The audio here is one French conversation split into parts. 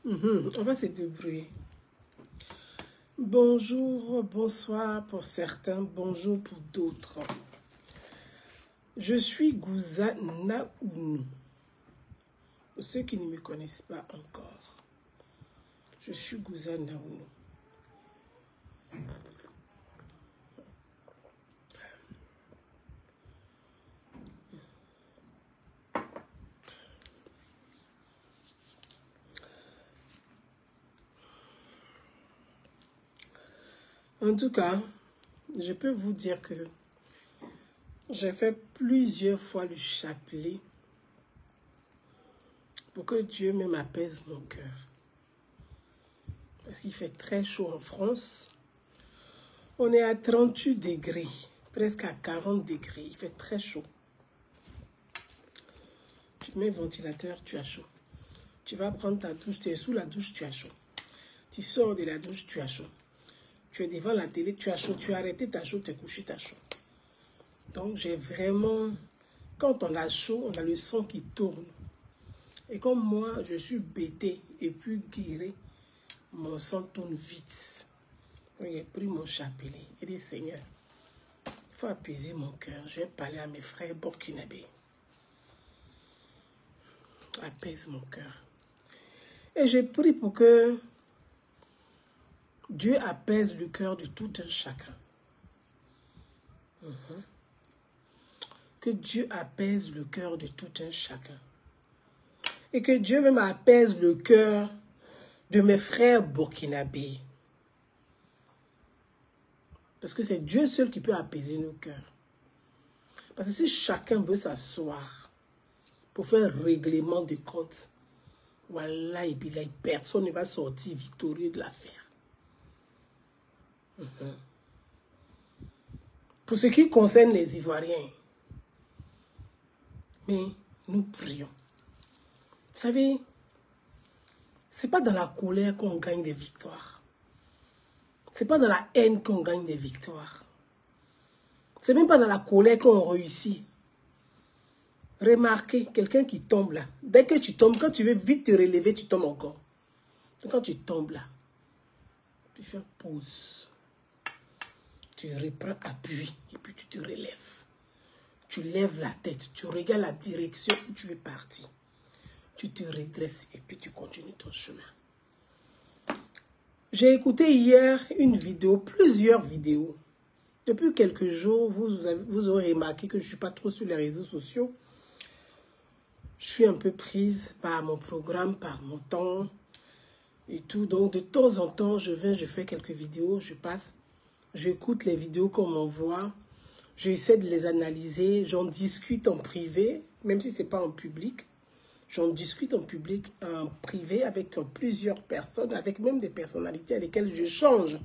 On va se débrouiller. Bonjour, bonsoir pour certains, bonjour pour d'autres. Je suis Gouza Naounou. Pour ceux qui ne me connaissent pas encore, je suis Gouza Naounou. En tout cas, je peux vous dire que j'ai fait plusieurs fois le chapelet pour que Dieu même apaise mon cœur. Parce qu'il fait très chaud en France. On est à 38 degrés, presque à 40 degrés. Il fait très chaud. Tu mets le ventilateur, tu as chaud. Tu vas prendre ta douche, tu es sous la douche, tu as chaud. Tu sors de la douche, tu as chaud. Tu es devant la télé, tu as chaud. Tu as arrêté, tu as chaud, tu es couché, tu as chaud. Donc j'ai vraiment... Quand on a chaud, on a le sang qui tourne. Et comme moi, je suis bêtée et puis guérie, mon sang tourne vite. Donc j'ai pris mon chapelet. Et dit, Seigneur, il faut apaiser mon cœur. Je vais parler à mes frères burkinabés. Apaise mon cœur. Et j'ai prié pour que Dieu apaise le cœur de tout un chacun. Que Dieu apaise le cœur de tout un chacun. Et que Dieu même apaise le cœur de mes frères burkinabés. Parce que c'est Dieu seul qui peut apaiser nos cœurs. Parce que si chacun veut s'asseoir pour faire règlement de compte, voilà, et puis là, personne ne va sortir victorieux de l'affaire. Pour ce qui concerne les Ivoiriens, mais nous prions. Vous savez, c'est pas dans la colère qu'on gagne des victoires. C'est pas dans la haine qu'on gagne des victoires. C'est même pas dans la colère qu'on réussit. Remarquez, quelqu'un qui tombe là. Dès que tu tombes, quand tu veux vite te relever, tu tombes encore. Donc quand tu tombes là, tu fais pause. Tu reprends appui et puis tu te relèves. Tu lèves la tête, tu regardes la direction où tu veux partir. Tu te redresses et puis tu continues ton chemin. J'ai écouté hier une vidéo, plusieurs vidéos. Depuis quelques jours, vous aurez remarqué que je ne suis pas trop sur les réseaux sociaux. Je suis un peu prise par mon programme, par mon temps et tout. Donc de temps en temps, je fais quelques vidéos, je passe. J'écoute les vidéos qu'on m'envoie. J'essaie de les analyser. J'en discute en privé, même si ce n'est pas en public. J'en discute en public, en privé, avec plusieurs personnes, avec même des personnalités avec lesquelles je change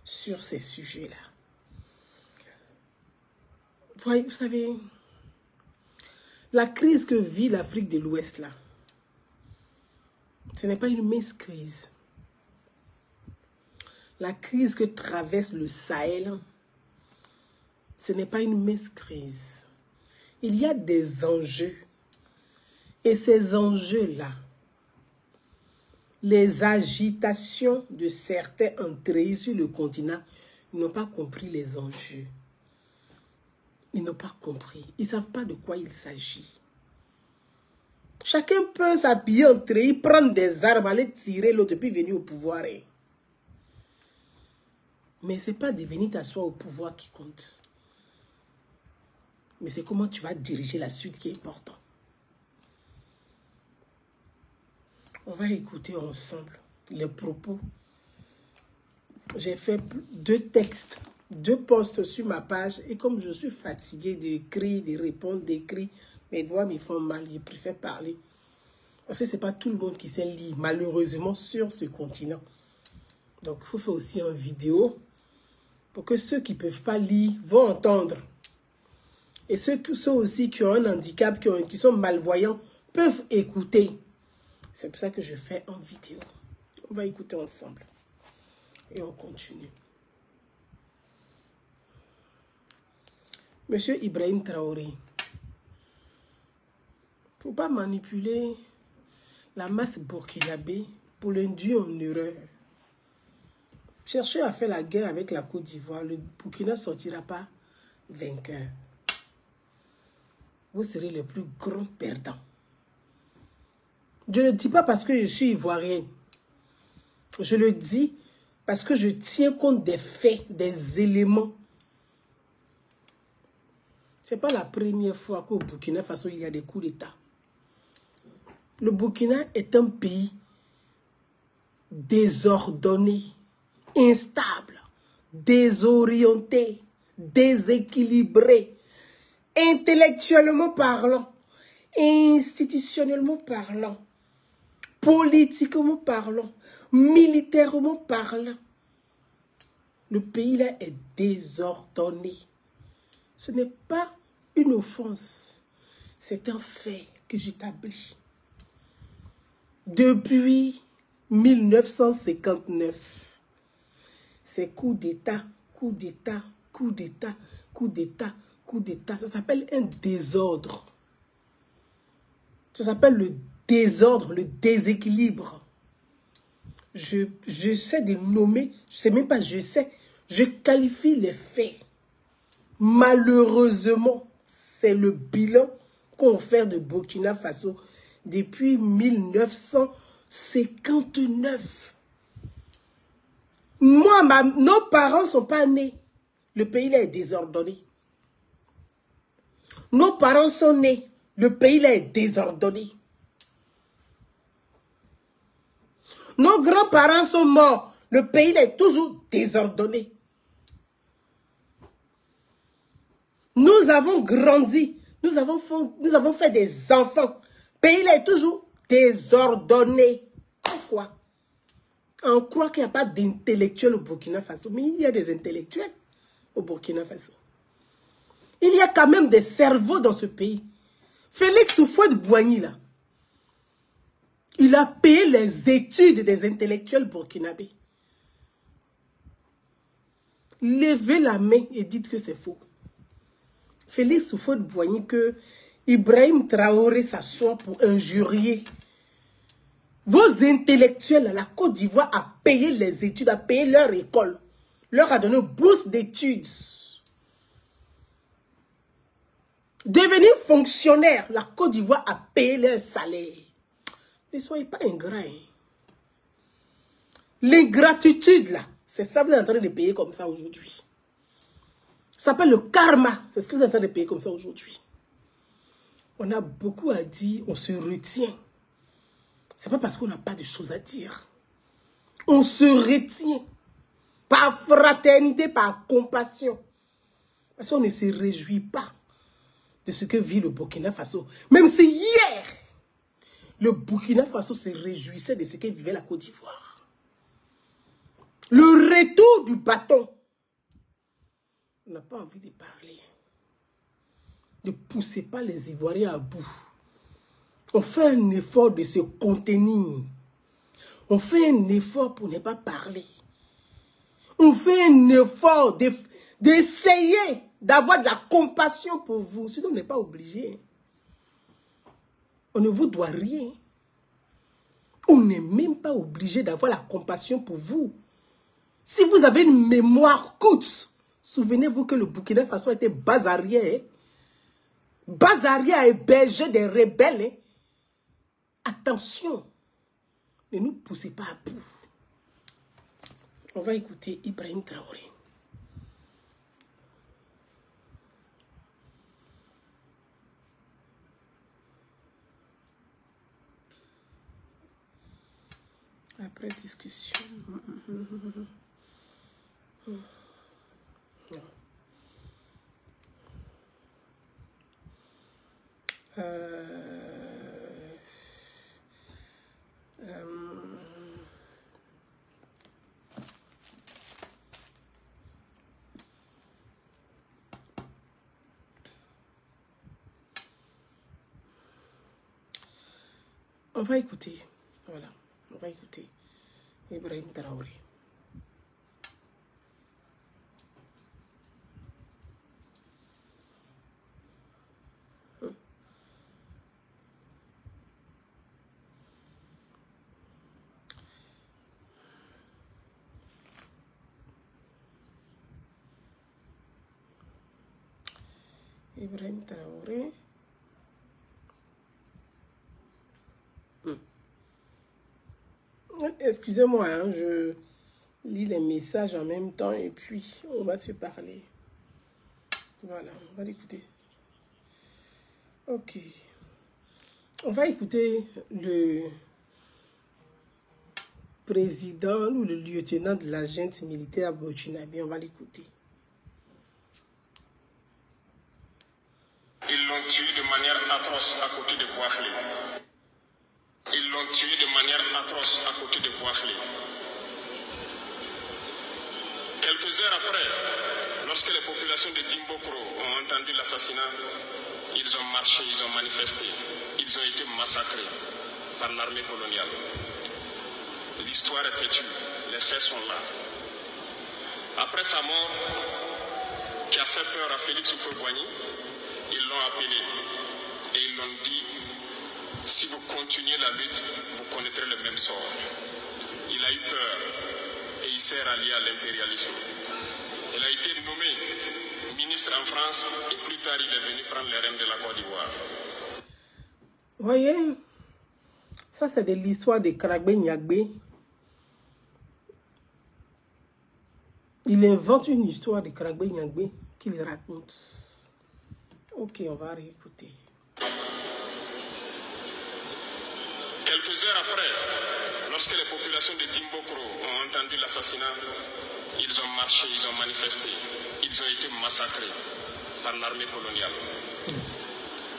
sur ces sujets-là. Vous savez, la crise que vit l'Afrique de l'Ouest, là, ce n'est pas une mince crise. La crise que traverse le Sahel, ce n'est pas une mince crise. Il y a des enjeux. Et ces enjeux-là, les agitations de certains entrées sur le continent, ils n'ont pas compris les enjeux. Ils n'ont pas compris. Ils ne savent pas de quoi il s'agit. Chacun peut s'habiller en treillis, prendre des armes, aller tirer l'autre et puis venir au pouvoir. Mais ce n'est pas de venir t'asseoir au pouvoir qui compte. Mais c'est comment tu vas diriger la suite qui est important. On va écouter ensemble les propos. J'ai fait 2 textes, 2 posts sur ma page. Et comme je suis fatiguée d'écrire, de répondre, d'écrire, mes doigts me font mal. Je préfère parler. Parce que ce n'est pas tout le monde qui sait lire, malheureusement, sur ce continent. Donc, il faut faire aussi une vidéo pour que ceux qui ne peuvent pas lire vont entendre. Et ceux aussi qui ont un handicap, qui sont malvoyants, peuvent écouter. C'est pour ça que je fais en vidéo. On va écouter ensemble. Et on continue. Monsieur Ibrahim Traoré, il ne faut pas manipuler la masse burkinabé pour l'induire en erreur. Cherchez à faire la guerre avec la Côte d'Ivoire. Le Burkina ne sortira pas vainqueur. Vous serez les plus grands perdants. Je ne le dis pas parce que je suis ivoirienne. Je le dis parce que je tiens compte des faits, des éléments. Ce n'est pas la première fois qu'au Burkina Faso, il y a des coups d'État. Le Burkina est un pays désordonné, instable, désorienté, déséquilibré, intellectuellement parlant, institutionnellement parlant, politiquement parlant, militairement parlant. Le pays là est désordonné. Ce n'est pas une offense, c'est un fait que j'établis. Depuis 1959, c'est coup d'État, coup d'État, coup d'État, coup d'État, coup d'État. Ça s'appelle un désordre. Ça s'appelle le désordre, le déséquilibre. Je sais de nommer, je sais même pas, je sais, je qualifie les faits. Malheureusement, c'est le bilan qu'on fait de Burkina Faso depuis 1959. Moi, nos parents ne sont pas nés. Le pays là est désordonné. Nos parents sont nés. Le pays là est désordonné. Nos grands-parents sont morts. Le pays là est toujours désordonné. Nous avons grandi. Nous avons fait des enfants. Le pays là est toujours désordonné. Pourquoi? On croit qu'il n'y a pas d'intellectuels au Burkina Faso. Mais il y a des intellectuels au Burkina Faso. Il y a quand même des cerveaux dans ce pays. Félix Houphouët-Boigny, là, il a payé les études des intellectuels burkinabés. Levez la main et dites que c'est faux. Félix Houphouët-Boigny, que Ibrahim Traoré s'assoit pour injurier. Vos intellectuels, la Côte d'Ivoire a payé les études, a payé leur école. Leur a donné une bourse d'études. Devenir fonctionnaire, la Côte d'Ivoire a payé leur salaire. Ne soyez pas ingrats. Hein. L'ingratitude, là, c'est ça que vous êtes en train de payer comme ça aujourd'hui. Ça s'appelle le karma. C'est ce que vous êtes en train de payer comme ça aujourd'hui. On a beaucoup à dire, on se retient. Ce n'est pas parce qu'on n'a pas de choses à dire. On se retient. Par fraternité, par compassion. Parce qu'on ne se réjouit pas de ce que vit le Burkina Faso. Même si hier, le Burkina Faso se réjouissait de ce que vivait la Côte d'Ivoire. Le retour du bâton. On n'a pas envie de parler. Ne poussez pas les Ivoiriens à bout. On fait un effort de se contenir. On fait un effort pour ne pas parler. On fait un effort d'essayer d'avoir de la compassion pour vous. Sinon, on n'est pas obligé. On ne vous doit rien. On n'est même pas obligé d'avoir la compassion pour vous. Si vous avez une mémoire courte, souvenez-vous que le Burkina Faso était base arrière. Base arrière a hébergé des rebelles. Attention, ne nous poussez pas à bout. On va écouter Ibrahim Traoré. Après discussion. On va écouter. Voilà. On va écouter Ibrahim Traoré. Ibrahim Traoré. Excusez-moi, hein, je lis les messages en même temps et puis on va se parler. Voilà, on va l'écouter. Ok. On va écouter le président ou le lieutenant de la junte militaire burkinabé. On va l'écouter. Ils l'ont tué de manière atroce à côté de Bouaflé. Ils l'ont tué de manière atroce à côté de Bouaflé. Quelques heures après, lorsque les populations de Timbokro ont entendu l'assassinat, ils ont marché, ils ont manifesté, ils ont été massacrés par l'armée coloniale. L'histoire est têtue, les faits sont là. Après sa mort, qui a fait peur à Félix Houphouët-Boigny, ils l'ont appelé et ils l'ont dit, si vous continuez la lutte, vous connaîtrez le même sort. Il a eu peur et il s'est rallié à l'impérialisme. Il a été nommé ministre en France et plus tard il est venu prendre les rênes de la Côte d'Ivoire. Voyez, ça c'est de l'histoire de Karagbe Niagbé. Il invente une histoire de Karagbe Niagbé qu'il raconte. Ok, on va réécouter. Quelques heures après, lorsque les populations de Timbokro ont entendu l'assassinat, ils ont marché, ils ont manifesté, ils ont été massacrés par l'armée coloniale.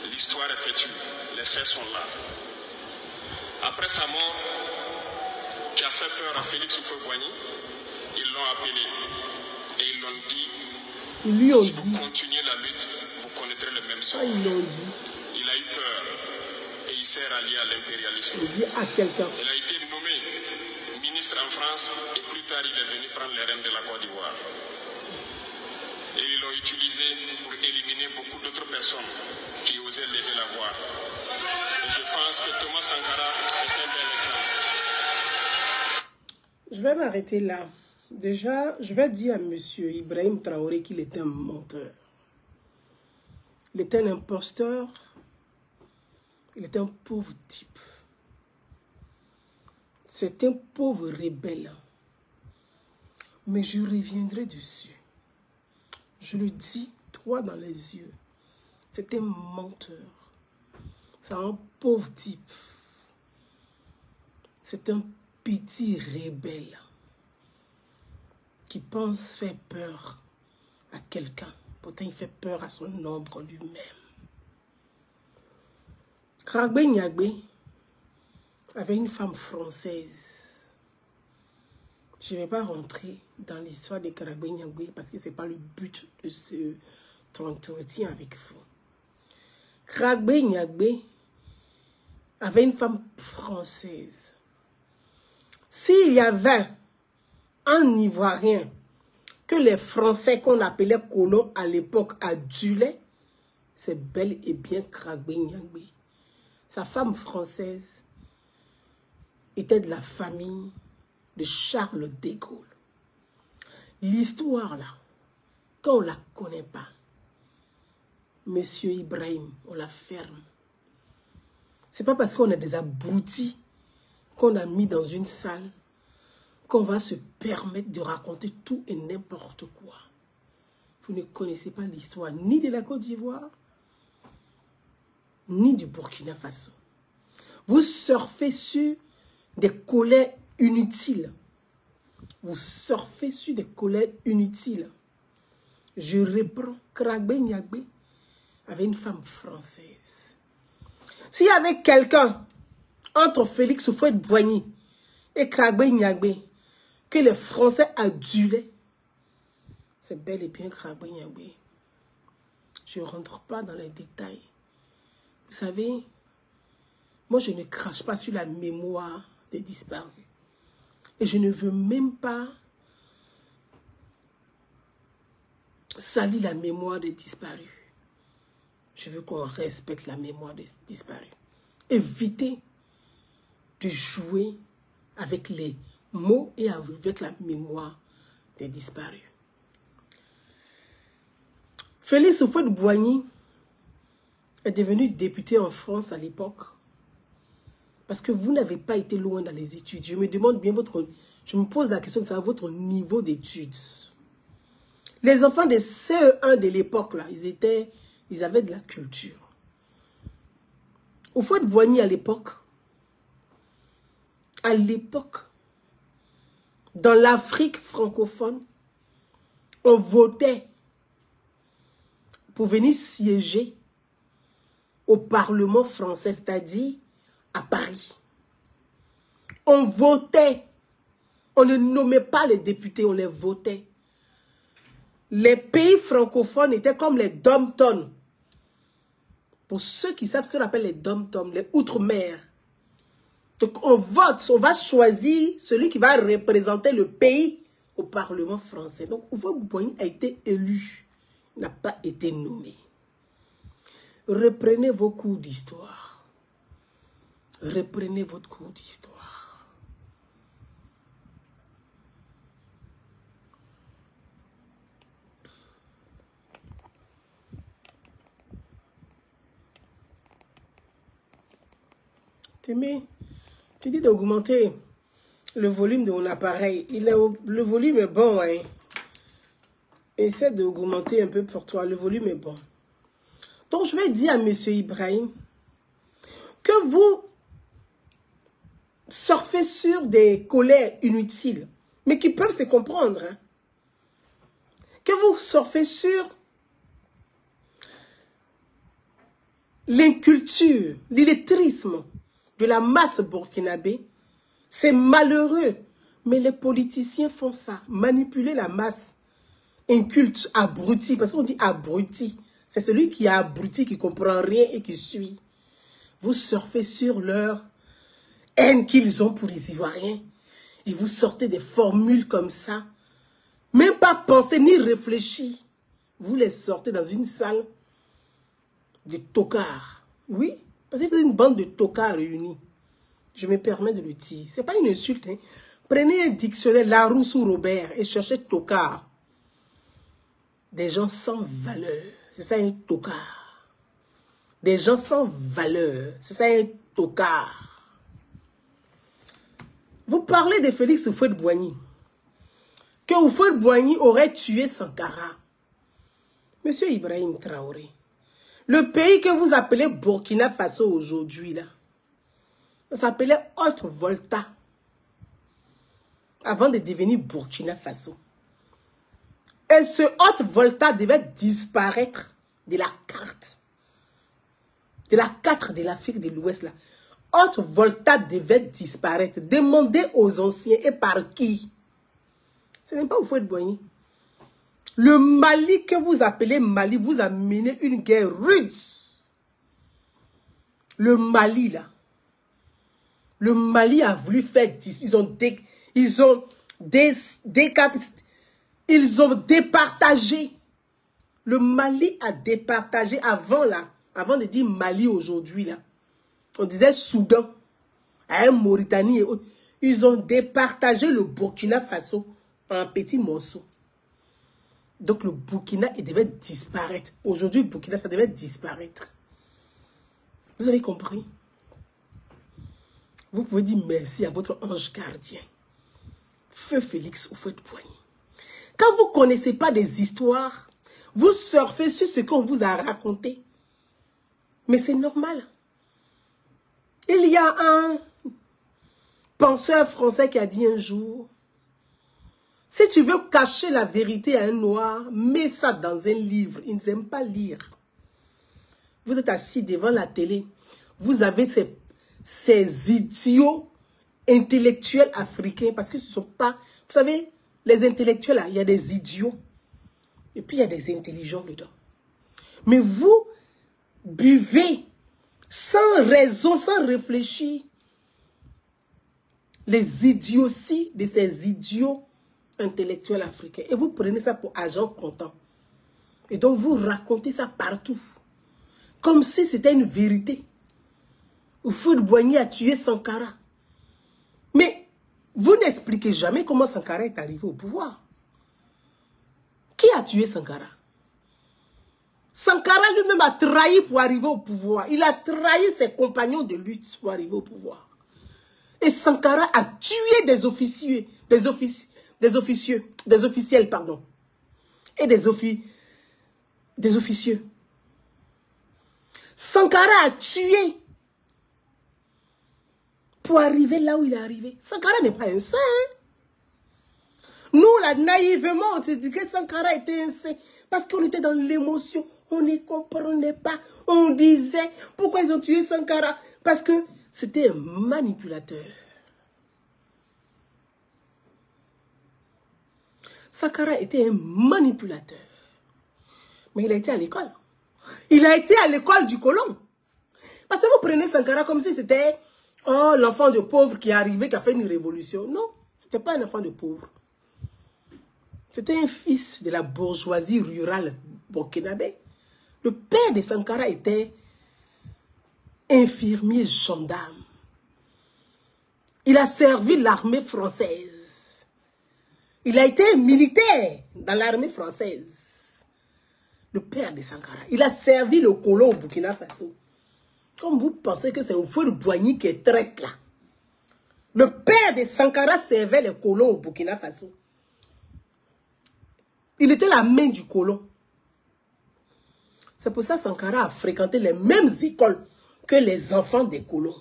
L'histoire est têtue, les faits sont là. Après sa mort, qui a fait peur à Félix Houphouët-Boigny, ils l'ont appelé et ils l'ont dit, si vous continuez la lutte, vous connaîtrez le même sort. Il a eu peur et il s'est rallié à l'impérialisme. Il dit à quelqu'un. Il a été nommé ministre en France et plus tard il est venu prendre les rênes de la Côte d'Ivoire. Et ils l'ont utilisé pour éliminer beaucoup d'autres personnes qui osaient l'aider la voie. Et je pense que Thomas Sankara est un bel exemple. Je vais m'arrêter là. Déjà, je vais dire à monsieur Ibrahim Traoré qu'il est un menteur. Il est un imposteur. Il est un pauvre type. C'est un pauvre rebelle. Mais je reviendrai dessus. Je le dis, toi dans les yeux. C'est un menteur. C'est un pauvre type. C'est un petit rebelle qui pense faire peur à quelqu'un. Pourtant, il fait peur à son ombre lui-même. Karagbe Niagbé avait une femme française. Je ne vais pas rentrer dans l'histoire de Karagbe Niagbé parce que ce n'est pas le but de ce entretien avec vous. Karagbe Niagbé avait une femme française. S'il y avait un Ivoirien que les Français qu'on appelait colons à l'époque adulaient, c'est bel et bien Karagbe Niagbé. Sa femme française était de la famille de Charles de Gaulle. L'histoire là, quand on ne la connaît pas, Monsieur Ibrahim, on la ferme. C'est pas parce qu'on est des abrutis qu'on a mis dans une salle qu'on va se permettre de raconter tout et n'importe quoi. Vous ne connaissez pas l'histoire ni de la Côte d'Ivoire, ni du Burkina Faso. Vous surfez sur des colères inutiles. Vous surfez sur des colères inutiles. Je reprends. Karagbe Niagbé avait une femme française. S'il y avait quelqu'un entre Félix Houphouët-Boigny et Karagbe Niagbé que les Français adulaient, c'est bel et bien Karagbe Niagbé. Je ne rentre pas dans les détails. Vous savez, moi je ne crache pas sur la mémoire des disparus. Et je ne veux même pas salir la mémoire des disparus. Je veux qu'on respecte la mémoire des disparus. Évitez de jouer avec les mots et avec la mémoire des disparus. Félix Houphouët-Boigny est devenu député en France à l'époque. Parce que vous n'avez pas été loin dans les études. Je me demande bien je me pose la question de savoir votre niveau d'études. Les enfants de CE1 de l'époque, là, ils avaient de la culture. Houphouët-Boigny, à l'époque, dans l'Afrique francophone, on votait pour venir siéger au Parlement français, c'est-à-dire à Paris. On votait. On ne nommait pas les députés, on les votait. Les pays francophones étaient comme les dom-toms. Pour ceux qui savent ce qu'on appelle les dom-toms, les outre-mer. Donc on vote, on va choisir celui qui va représenter le pays au Parlement français. Donc Houphouët-Boigny a été élu, n'a pas été nommé. Reprenez vos cours d'histoire. Reprenez votre cours d'histoire. Tu dis d'augmenter le volume de mon appareil. Le volume est bon, hein. Essaie d'augmenter un peu pour toi. Le volume est bon. Donc, je vais dire à M. Ibrahim que vous surfez sur des colères inutiles, mais qui peuvent se comprendre. Hein. Que vous surfez sur l'inculture, l'illettrisme de la masse burkinabé. C'est malheureux, mais les politiciens font ça. Manipuler la masse inculte, abruti, parce qu'on dit abruti. C'est celui qui est abruti, qui ne comprend rien et qui suit. Vous surfez sur leur haine qu'ils ont pour les Ivoiriens. Et vous sortez des formules comme ça. Même pas penser ni réfléchir. Vous les sortez dans une salle de tocards. Oui, parce que c'est une bande de tocards réunis. Je me permets de le dire. Ce n'est pas une insulte. Hein. Prenez un dictionnaire Larousse ou Robert et cherchez tocard. Des gens sans valeur. C'est ça un tocard. Des gens sans valeur. C'est ça un tocard. Vous parlez de Félix Houphouët-Boigny. Que Houphouët-Boigny aurait tué Sankara. Monsieur Ibrahim Traoré. Le pays que vous appelez Burkina Faso aujourd'hui, là, ça s'appelait Haute-Volta. Avant de devenir Burkina Faso. Et ce Haute-Volta devait disparaître de la carte. De la carte de l'Afrique de l'Ouest, là. Haute-Volta devait disparaître. Demandez aux anciens et par qui? Ce n'est pas Houphouët-Boigny. Le Mali que vous appelez Mali vous a mené une guerre rude. Le Mali, là. Le Mali a voulu faire... Ils ont départagé. Le Mali a départagé avant, là. Avant de dire Mali aujourd'hui, là. On disait Soudan. À Mauritanie et autres. Ils ont départagé le Burkina Faso en petits morceaux. Donc le Burkina, il devait disparaître. Aujourd'hui, le Burkina, ça devait disparaître. Vous avez compris? Vous pouvez dire merci à votre ange gardien. Feu Félix Houphouët-Boigny. Quand vous ne connaissez pas des histoires, vous surfez sur ce qu'on vous a raconté. Mais c'est normal. Il y a un penseur français qui a dit un jour, si tu veux cacher la vérité à un noir, mets ça dans un livre. Ils n'aiment pas lire. Vous êtes assis devant la télé. Vous avez ces idiots intellectuels africains. Parce que ce ne sont pas... Vous savez, les intellectuels, là, il y a des idiots. Et puis, il y a des intelligents dedans. Mais vous buvez sans raison, sans réfléchir. Les idioties de ces idiots intellectuels africains. Et vous prenez ça pour agent comptant. Et donc, vous racontez ça partout. Comme si c'était une vérité. Houphouët-Boigny a tué Sankara. Mais vous n'expliquez jamais comment Sankara est arrivé au pouvoir. Qui a tué Sankara? Sankara lui-même a trahi pour arriver au pouvoir. Il a trahi ses compagnons de lutte pour arriver au pouvoir. Et Sankara a tué des officiers, des officiels, pardon. Et des officieux. Sankara a tué pour arriver là où il est arrivé. Sankara n'est pas un saint. Hein? Nous, là, naïvement, on s'est dit que Sankara était un saint. Parce qu'on était dans l'émotion. On ne comprenait pas. On disait, pourquoi ils ont tué Sankara? Parce que c'était un manipulateur. Sankara était un manipulateur. Mais il a été à l'école. Il a été à l'école du colon. Parce que vous prenez Sankara comme si c'était l'enfant de pauvre qui est arrivé, qui a fait une révolution. Non, ce n'était pas un enfant de pauvre. C'était un fils de la bourgeoisie rurale burkinabé. Le père de Sankara était infirmier gendarme. Il a servi l'armée française. Il a été militaire dans l'armée française. Le père de Sankara. Il a servi le colon au Burkina Faso. Comme vous pensez que c'est au feu de Boigny qui est traite là. Le père de Sankara servait les colons au Burkina Faso. Il était la main du colon. C'est pour ça que Sankara a fréquenté les mêmes écoles que les enfants des colons.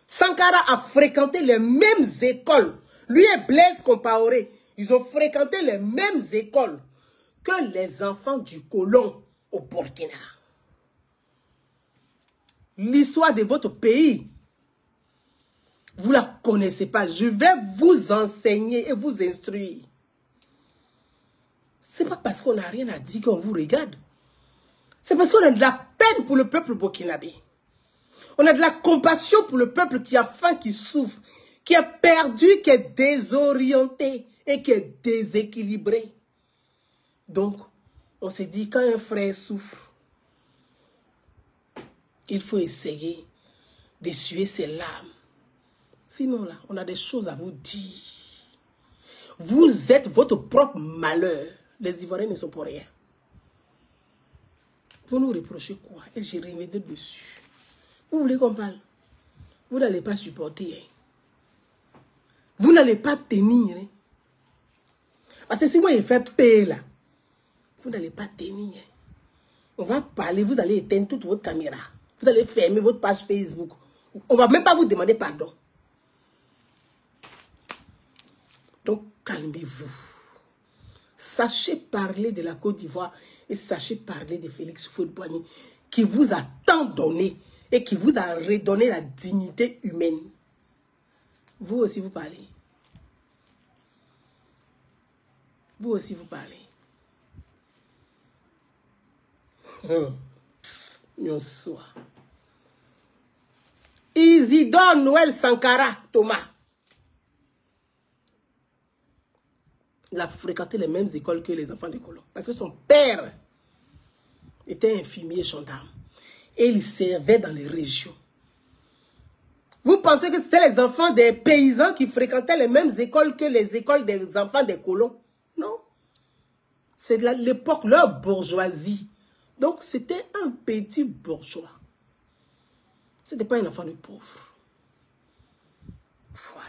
Sankara a fréquenté les mêmes écoles. Lui et Blaise Compaoré, ils ont fréquenté les mêmes écoles que les enfants du colon au Burkina. L'histoire de votre pays, vous ne la connaissez pas. Je vais vous enseigner et vous instruire. Ce n'est pas parce qu'on n'a rien à dire qu'on vous regarde. C'est parce qu'on a de la peine pour le peuple burkinabé. On a de la compassion pour le peuple qui a faim, qui souffre, qui est perdu, qui est désorienté et qui est déséquilibré. Donc, on s'est dit, quand un frère souffre, il faut essayer d'essuyer ses larmes. Sinon, là, on a des choses à vous dire. Vous êtes votre propre malheur. Les Ivoiriens ne sont pour rien. Vous nous reprochez quoi? Et j'ai remédié dessus. Vous voulez qu'on parle? Vous n'allez pas supporter. Hein? Vous n'allez pas tenir. Hein? Parce que si moi je fais paix là, vous n'allez pas tenir. Hein? On va parler, vous allez éteindre toute votre caméra. Vous allez fermer votre page Facebook. On ne va même pas vous demander pardon. Donc, calmez-vous. Sachez parler de la Côte d'Ivoire et sachez parler de Félix Houphouët-Boigny qui vous a tant donné et qui vous a redonné la dignité humaine. Vous aussi, vous parlez. Vous aussi, vous parlez. Isidore Noël Sankara Thomas. Il a fréquenté les mêmes écoles que les enfants des colons. Parce que son père était infirmier gendarme. Et il servait dans les régions. Vous pensez que c'était les enfants des paysans qui fréquentaient les mêmes écoles que les écoles des enfants des colons? Non. C'est de l'époque, leur bourgeoisie. Donc, c'était un petit bourgeois. Ce n'était pas un enfant de pauvre. Voilà.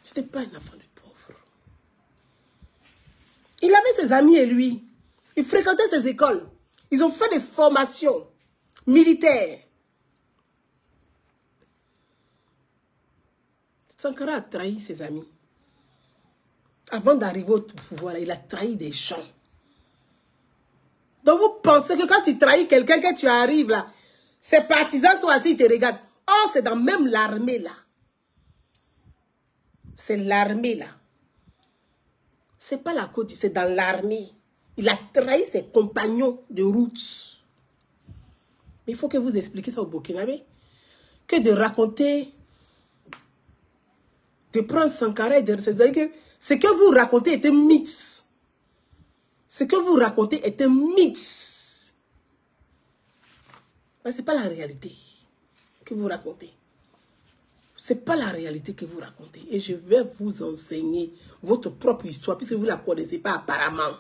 Ce n'était pas un enfant de pauvre. Il avait ses amis et lui. Il fréquentait ses écoles. Ils ont fait des formations militaires. Sankara a trahi ses amis. Avant d'arriver au pouvoir, il a trahi des gens. Donc vous pensez que quand tu trahis quelqu'un, que tu arrives là, ses partisans sont assis, ils te regardent. Oh, c'est dans même l'armée là. C'est l'armée là. C'est pas la Côte, c'est dans l'armée. Il a trahi ses compagnons de route. Mais il faut que vous expliquiez ça au Burkinabé. Que de raconter, de prendre Sankara et de... C'est-à-dire que ce que vous racontez est un mythe. Ce que vous racontez est un mythe. Mais ce n'est pas la réalité que vous racontez. Ce n'est pas la réalité que vous racontez. Et je vais vous enseigner votre propre histoire, puisque vous ne la connaissez pas apparemment.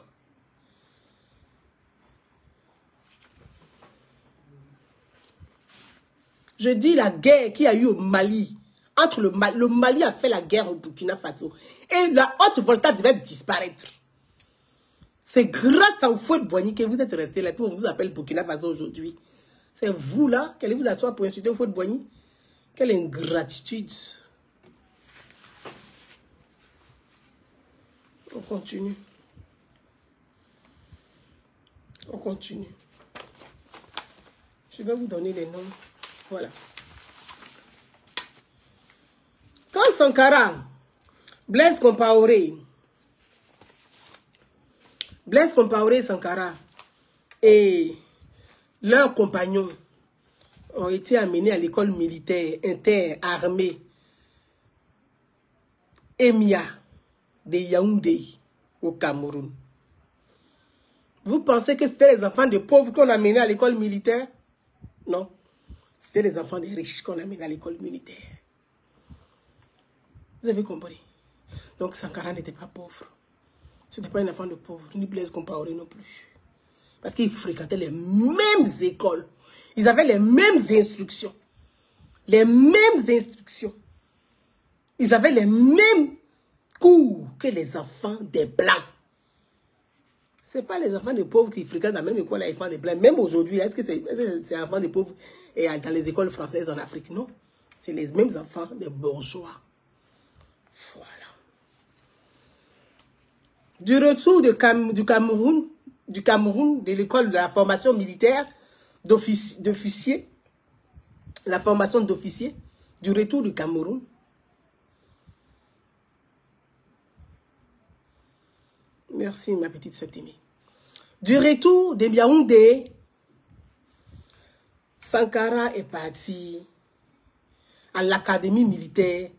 Je dis la guerre qu'il y a eu au Mali. Entre le Mali a fait la guerre au Burkina Faso. Et la Haute-Volta devait disparaître. C'est grâce à Houphouët-Boigny que vous êtes resté là. Puis on vous appelle Burkina Faso aujourd'hui. C'est vous là qui allez vous asseoir pour insulter Houphouët-Boigny. Quelle ingratitude. On continue. On continue. Je vais vous donner les noms. Voilà. Quand Sankara, Blaise Compaoré et Sankara et leurs compagnons ont été amenés à l'école militaire interarmée EMIA de Yaoundé au Cameroun. Vous pensez que c'était les enfants de pauvres qu'on a amenés à l'école militaire? Non. C'était les enfants des riches qu'on a amenés à l'école militaire. Vous avez compris? Donc Sankara n'était pas pauvre. Ce n'était pas un enfant de pauvre, ni Blaise Compaoré non plus. Parce qu'ils fréquentaient les mêmes écoles. Ils avaient les mêmes instructions. Les mêmes instructions. Ils avaient les mêmes cours que les enfants des Blancs. Ce n'est pas les enfants des pauvres qui fréquentent la même école, les enfants des Blancs. Même aujourd'hui, est-ce que c'est les enfants des pauvres et dans les écoles françaises en Afrique? Non. C'est les mêmes enfants des bourgeois. Voilà. Du retour du Cameroun, de l'école de la formation militaire d'officiers, la formation d'officiers, du retour du Cameroun, merci ma petite sœur aimée. Du retour de Yaoundé, Sankara est parti à l'académie militaire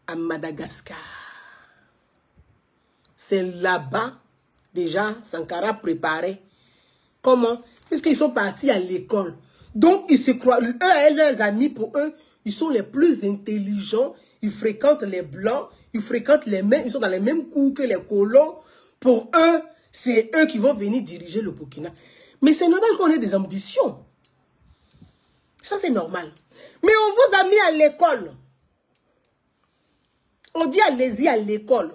à Madagascar. C'est là-bas, déjà, Sankara préparait. Comment? Puisqu'ils sont partis à l'école. Donc, ils se croient, eux et leurs amis, pour eux, ils sont les plus intelligents. Ils fréquentent les Blancs, ils fréquentent les mêmes, ils sont dans les mêmes cours que les colons. Pour eux, c'est eux qui vont venir diriger le Burkina. Mais c'est normal qu'on ait des ambitions. Ça, c'est normal. Mais on vous a mis à l'école. On dit allez-y à l'école.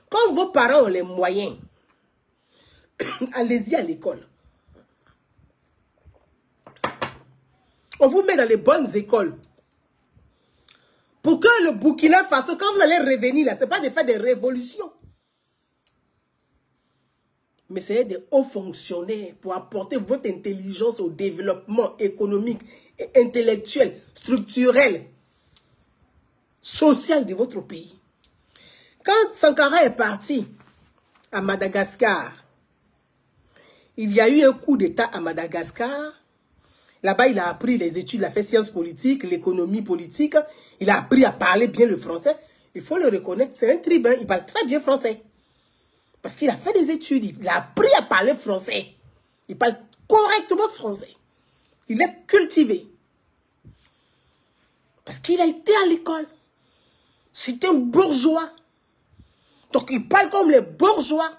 Quand vos parents ont les moyens, allez-y à l'école. On vous met dans les bonnes écoles. Pour que le Burkina Faso, quand vous allez revenir là, ce n'est pas de faire des révolutions. Mais c'est des hauts fonctionnaires pour apporter votre intelligence au développement économique, et intellectuel, structurel, social de votre pays. Quand Sankara est parti à Madagascar, il y a eu un coup d'État à Madagascar. Là-bas, il a appris les études, il a fait sciences politiques, l'économie politique. Il a appris à parler bien le français. Il faut le reconnaître, c'est un tribun, il parle très bien français. Parce qu'il a fait des études, il a appris à parler français. Il parle correctement français. Il est cultivé. Parce qu'il a été à l'école. C'est un bourgeois. Donc il parle comme les bourgeois.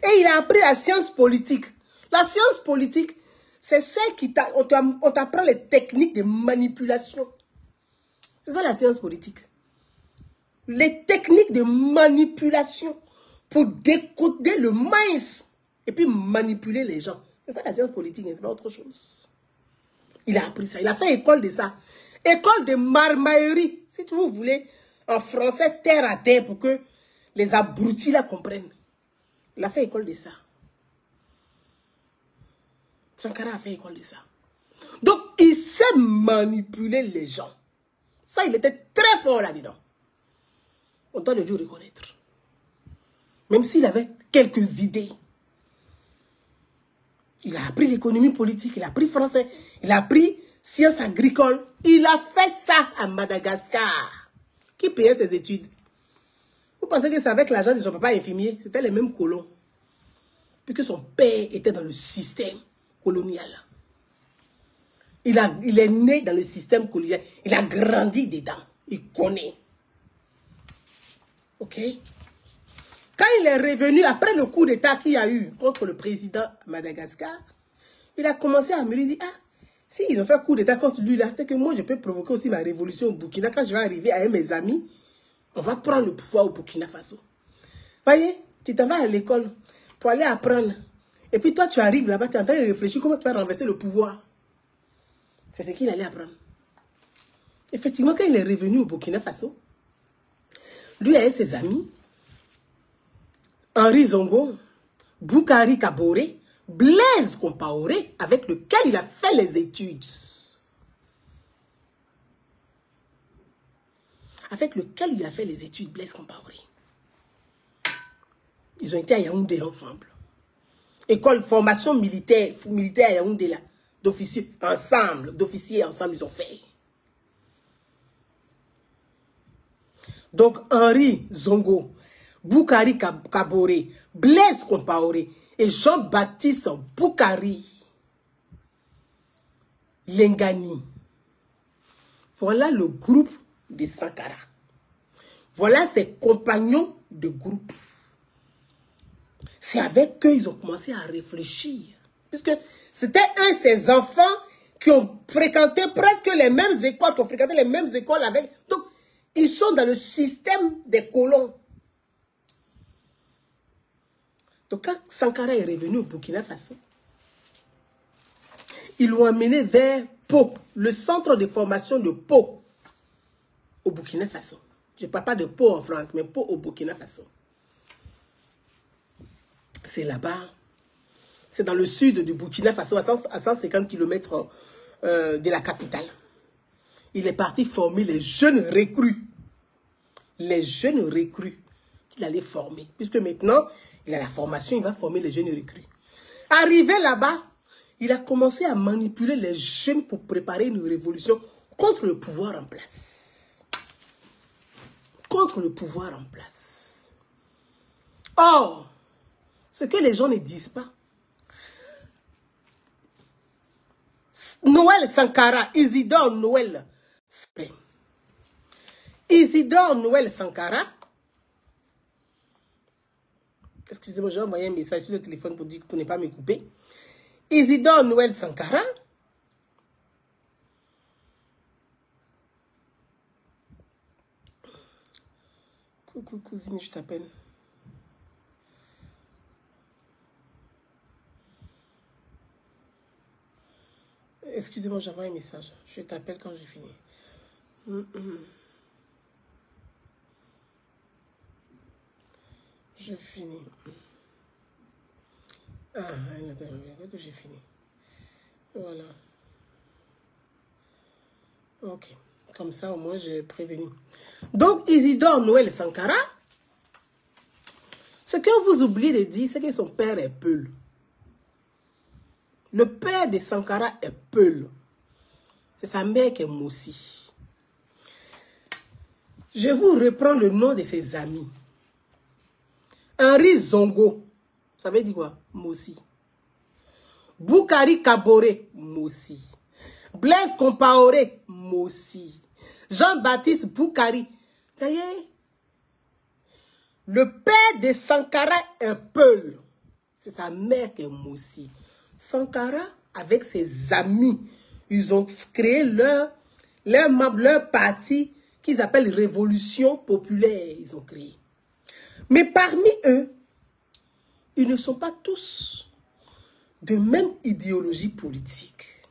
Et il a appris la science politique. La science politique, c'est celle qui on t'apprend les techniques de manipulation. C'est ça la science politique. Les techniques de manipulation pour décoder le maïs et puis manipuler les gens. C'est ça la science politique, c'est pas autre chose. Il a appris ça, il a fait école de ça. École de marmaillerie, si vous voulez, en français terre à terre pour que les abrutis la comprennent. Il a fait école de ça. Sankara a fait école de ça. Donc, il sait manipuler les gens. Ça, il était très fort là-dedans. On doit le lui reconnaître. Même s'il avait quelques idées. Il a appris l'économie politique, il a appris français, il a appris sciences agricoles. Il a fait ça à Madagascar. Qui payait ses études? Vous pensez que c'est avec l'argent de son papa infirmier? C'était les mêmes colons. Puisque son père était dans le système colonial. Il est né dans le système colonial. Il a grandi dedans. Il connaît. OK? Quand il est revenu, après le coup d'État qu'il y a eu contre le président Madagascar, il a commencé à me dire, ah, si ils ont fait un coup d'État contre lui là, c'est que moi je peux provoquer aussi ma révolution au Burkina. Quand je vais arriver avec mes amis, on va prendre le pouvoir au Burkina Faso. Voyez, tu t'en vas à l'école pour aller apprendre. Et puis toi, tu arrives là-bas, tu es en train de réfléchir comment tu vas renverser le pouvoir. C'est ce qu'il allait apprendre. Effectivement, quand il est revenu au Burkina Faso, lui et ses amis, Henri Zongo, Boukari Kaboré, Blaise Compaoré, avec lequel il a fait les études. Avec lequel il a fait les études, Blaise Compaoré. Ils ont été à Yaoundé ensemble. École, formation militaire à Yaoundé là, d'officiers ensemble, ils ont fait. Donc Henri Zongo, Boukari Kaboré, Blaise Compaoré et Jean-Baptiste Boukari Lengani. Voilà le groupe de Sankara. Voilà ses compagnons de groupe. C'est avec eux qu'ils ont commencé à réfléchir. Puisque c'était un de ses enfants qui ont fréquenté presque les mêmes écoles, qui ont fréquenté les mêmes écoles avec. Donc, ils sont dans le système des colons. Donc, quand Sankara est revenu au Burkina Faso, ils l'ont amené vers Pau, le centre de formation de Pau, au Burkina Faso. Je ne parle pas de Pau en France, mais Pau au Burkina Faso. C'est là-bas. C'est dans le sud du Burkina Faso, à 150 km de la capitale. Il est parti former les jeunes recrues. Les jeunes recrues qu'il allait former. Puisque maintenant, il a la formation, il va former les jeunes recrues. Arrivé là-bas, il a commencé à manipuler les jeunes pour préparer une révolution contre le pouvoir en place. Contre le pouvoir en place. Or, ce que les gens ne disent pas, Noël Sankara, Isidore Noël Sankara, excusez-moi, j'ai envoyé un message sur le téléphone pour dire pour ne pas me couper. Isidore Noël Sankara coucou cousine, je t'appelle. Excusez-moi, j'envoie un message. Je t'appelle quand j'ai fini. Je finis. Ah, attends que j'ai fini. Voilà. Ok. Comme ça, au moins, j'ai prévenu. Donc, Isidore Noël Sankara, ce que vous oubliez de dire, c'est que son père est Peul. Le père de Sankara est Peul. C'est sa mère qui est Mossi. Je vous reprends le nom de ses amis. Henri Zongo. Ça veut dire quoi? Mossi. Boukari Kaboré. Mossi. Blaise Compaoré. Mossi. Jean-Baptiste Boukari. Ça y est. Le père de Sankara est Peul. C'est sa mère qui est Mossi. Sankara, avec ses amis, ils ont créé leur parti qu'ils appellent Révolution populaire. Ils ont créé. Mais parmi eux, ils ne sont pas tous de même idéologie politique.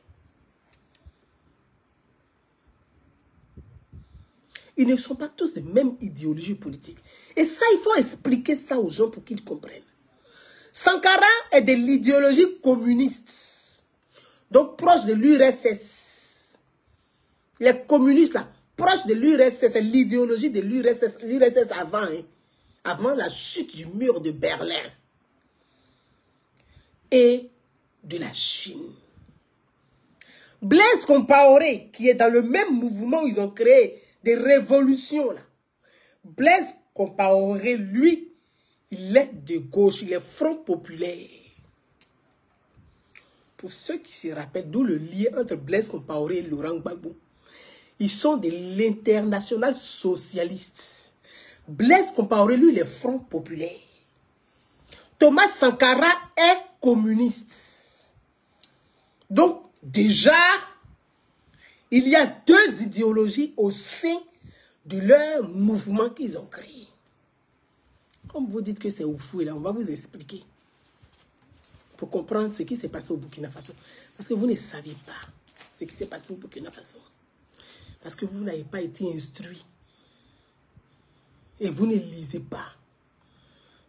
Ils ne sont pas tous de même idéologie politique. Et ça, il faut expliquer ça aux gens pour qu'ils comprennent. Sankara est de l'idéologie communiste. Donc, proche de l'URSS. Les communistes, là, proche de l'URSS, c'est l'idéologie de l'URSS. L'URSS avant, hein, avant la chute du mur de Berlin. Et de la Chine. Blaise Compaoré, qui est dans le même mouvement où ils ont créé des révolutions, là. Blaise Compaoré, lui, il est de gauche, il est Front populaire. Pour ceux qui se rappellent, d'où le lien entre Blaise Compaoré et Laurent Gbagbo. Ils sont de l'international socialiste. Blaise Compaoré, lui, il est Front populaire. Thomas Sankara est communiste. Donc, déjà, il y a deux idéologies au sein de leur mouvement qu'ils ont créé. Comme vous dites que c'est au fou, là, on va vous expliquer. Pour comprendre ce qui s'est passé au Burkina Faso. Parce que vous ne savez pas ce qui s'est passé au Burkina Faso. Parce que vous n'avez pas été instruit. Et vous ne lisez pas.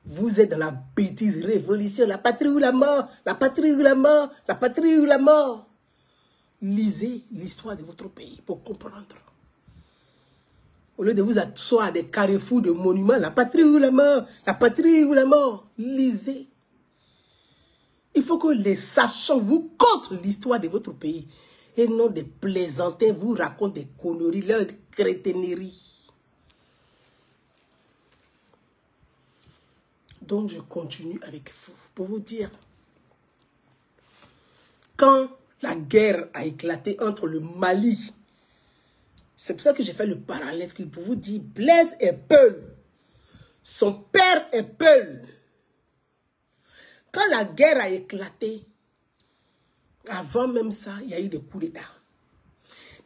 Vous êtes dans la bêtise révolution. La patrie ou la mort. La patrie ou la mort. La patrie ou la mort. Lisez l'histoire de votre pays pour comprendre. Au lieu de vous asseoir à des carrefours de monuments. La patrie ou la mort. La patrie ou la mort. Lisez. Il faut que les sachants vous content l'histoire de votre pays. Et non des plaisantins vous racontent des conneries, leurs crétineries. Donc je continue avec vous pour vous dire. Quand la guerre a éclaté entre le Mali, c'est pour ça que j'ai fait le parallèle pour vous dire, Blaise est Peul. Son père est Peul. Quand la guerre a éclaté, avant même ça, il y a eu des coups d'État.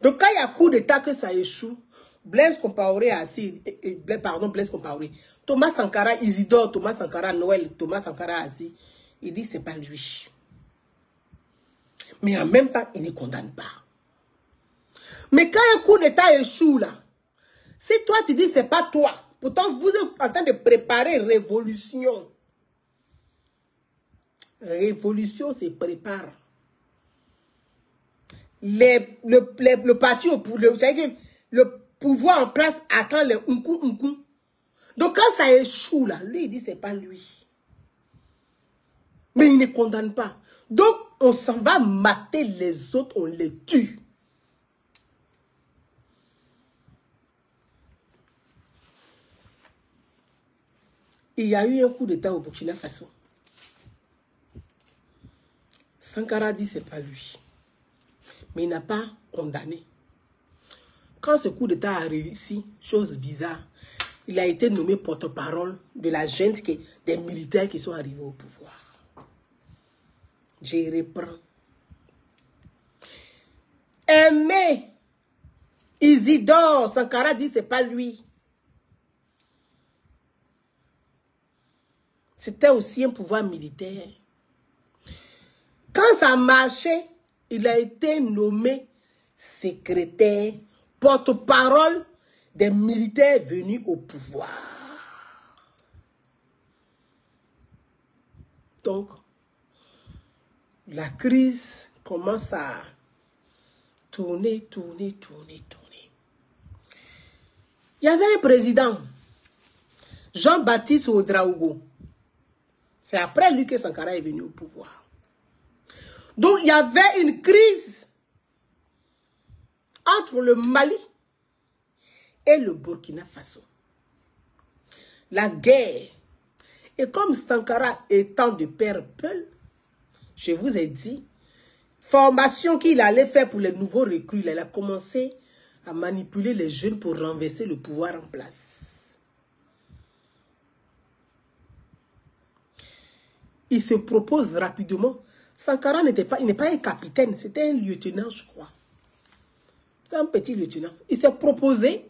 Donc quand il y a coup d'État que ça échoue, Blaise Compaoré a assis, Blaise Compaoré, Thomas Sankara, Isidore, Thomas Sankara, Noël, Thomas Sankara a assis, il dit c'est pas lui. Mais en même temps, il ne condamne pas. Mais quand un coup d'État échoue là, si toi tu dis c'est pas toi, pourtant vous êtes en train de préparer révolution. Révolution se prépare. Le parti au pouvoir, vous savez que le pouvoir en place attend les unkou. Donc quand ça échoue là, lui il dit c'est pas lui. Mais il ne condamne pas. Donc on s'en va mater les autres, on les tue. Il y a eu un coup d'État au Burkina Faso. Sankara dit c'est pas lui. Mais il n'a pas condamné. Quand ce coup d'État a réussi, chose bizarre, il a été nommé porte-parole de la junte des militaires qui sont arrivés au pouvoir. Je reprends. Aimé Isidore, Sankara dit c'est pas lui. C'était aussi un pouvoir militaire. Quand ça a marché, il a été nommé secrétaire, porte-parole des militaires venus au pouvoir. Donc, la crise commence à tourner. Il y avait un président, Jean-Baptiste Ouédraogo. C'est après lui que Sankara est venu au pouvoir. Donc, il y avait une crise entre le Mali et le Burkina Faso. La guerre. Et comme Sankara étant de père Peul, je vous ai dit, formation qu'il allait faire pour les nouveaux recrues, il a commencé à manipuler les jeunes pour renverser le pouvoir en place. Il se propose rapidement. Sankara n'est pas un capitaine, c'était un lieutenant, je crois. C'est un petit lieutenant. Il s'est proposé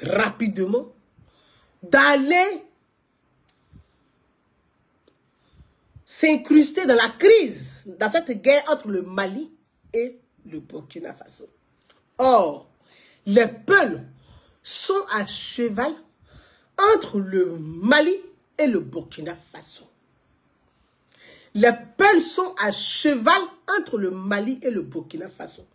rapidement d'aller s'incruster dans la crise, dans cette guerre entre le Mali et le Burkina Faso. Or, les Peuls sont à cheval entre le Mali et le Burkina Faso. Les Peuls sont à cheval entre le Mali et le Burkina Faso.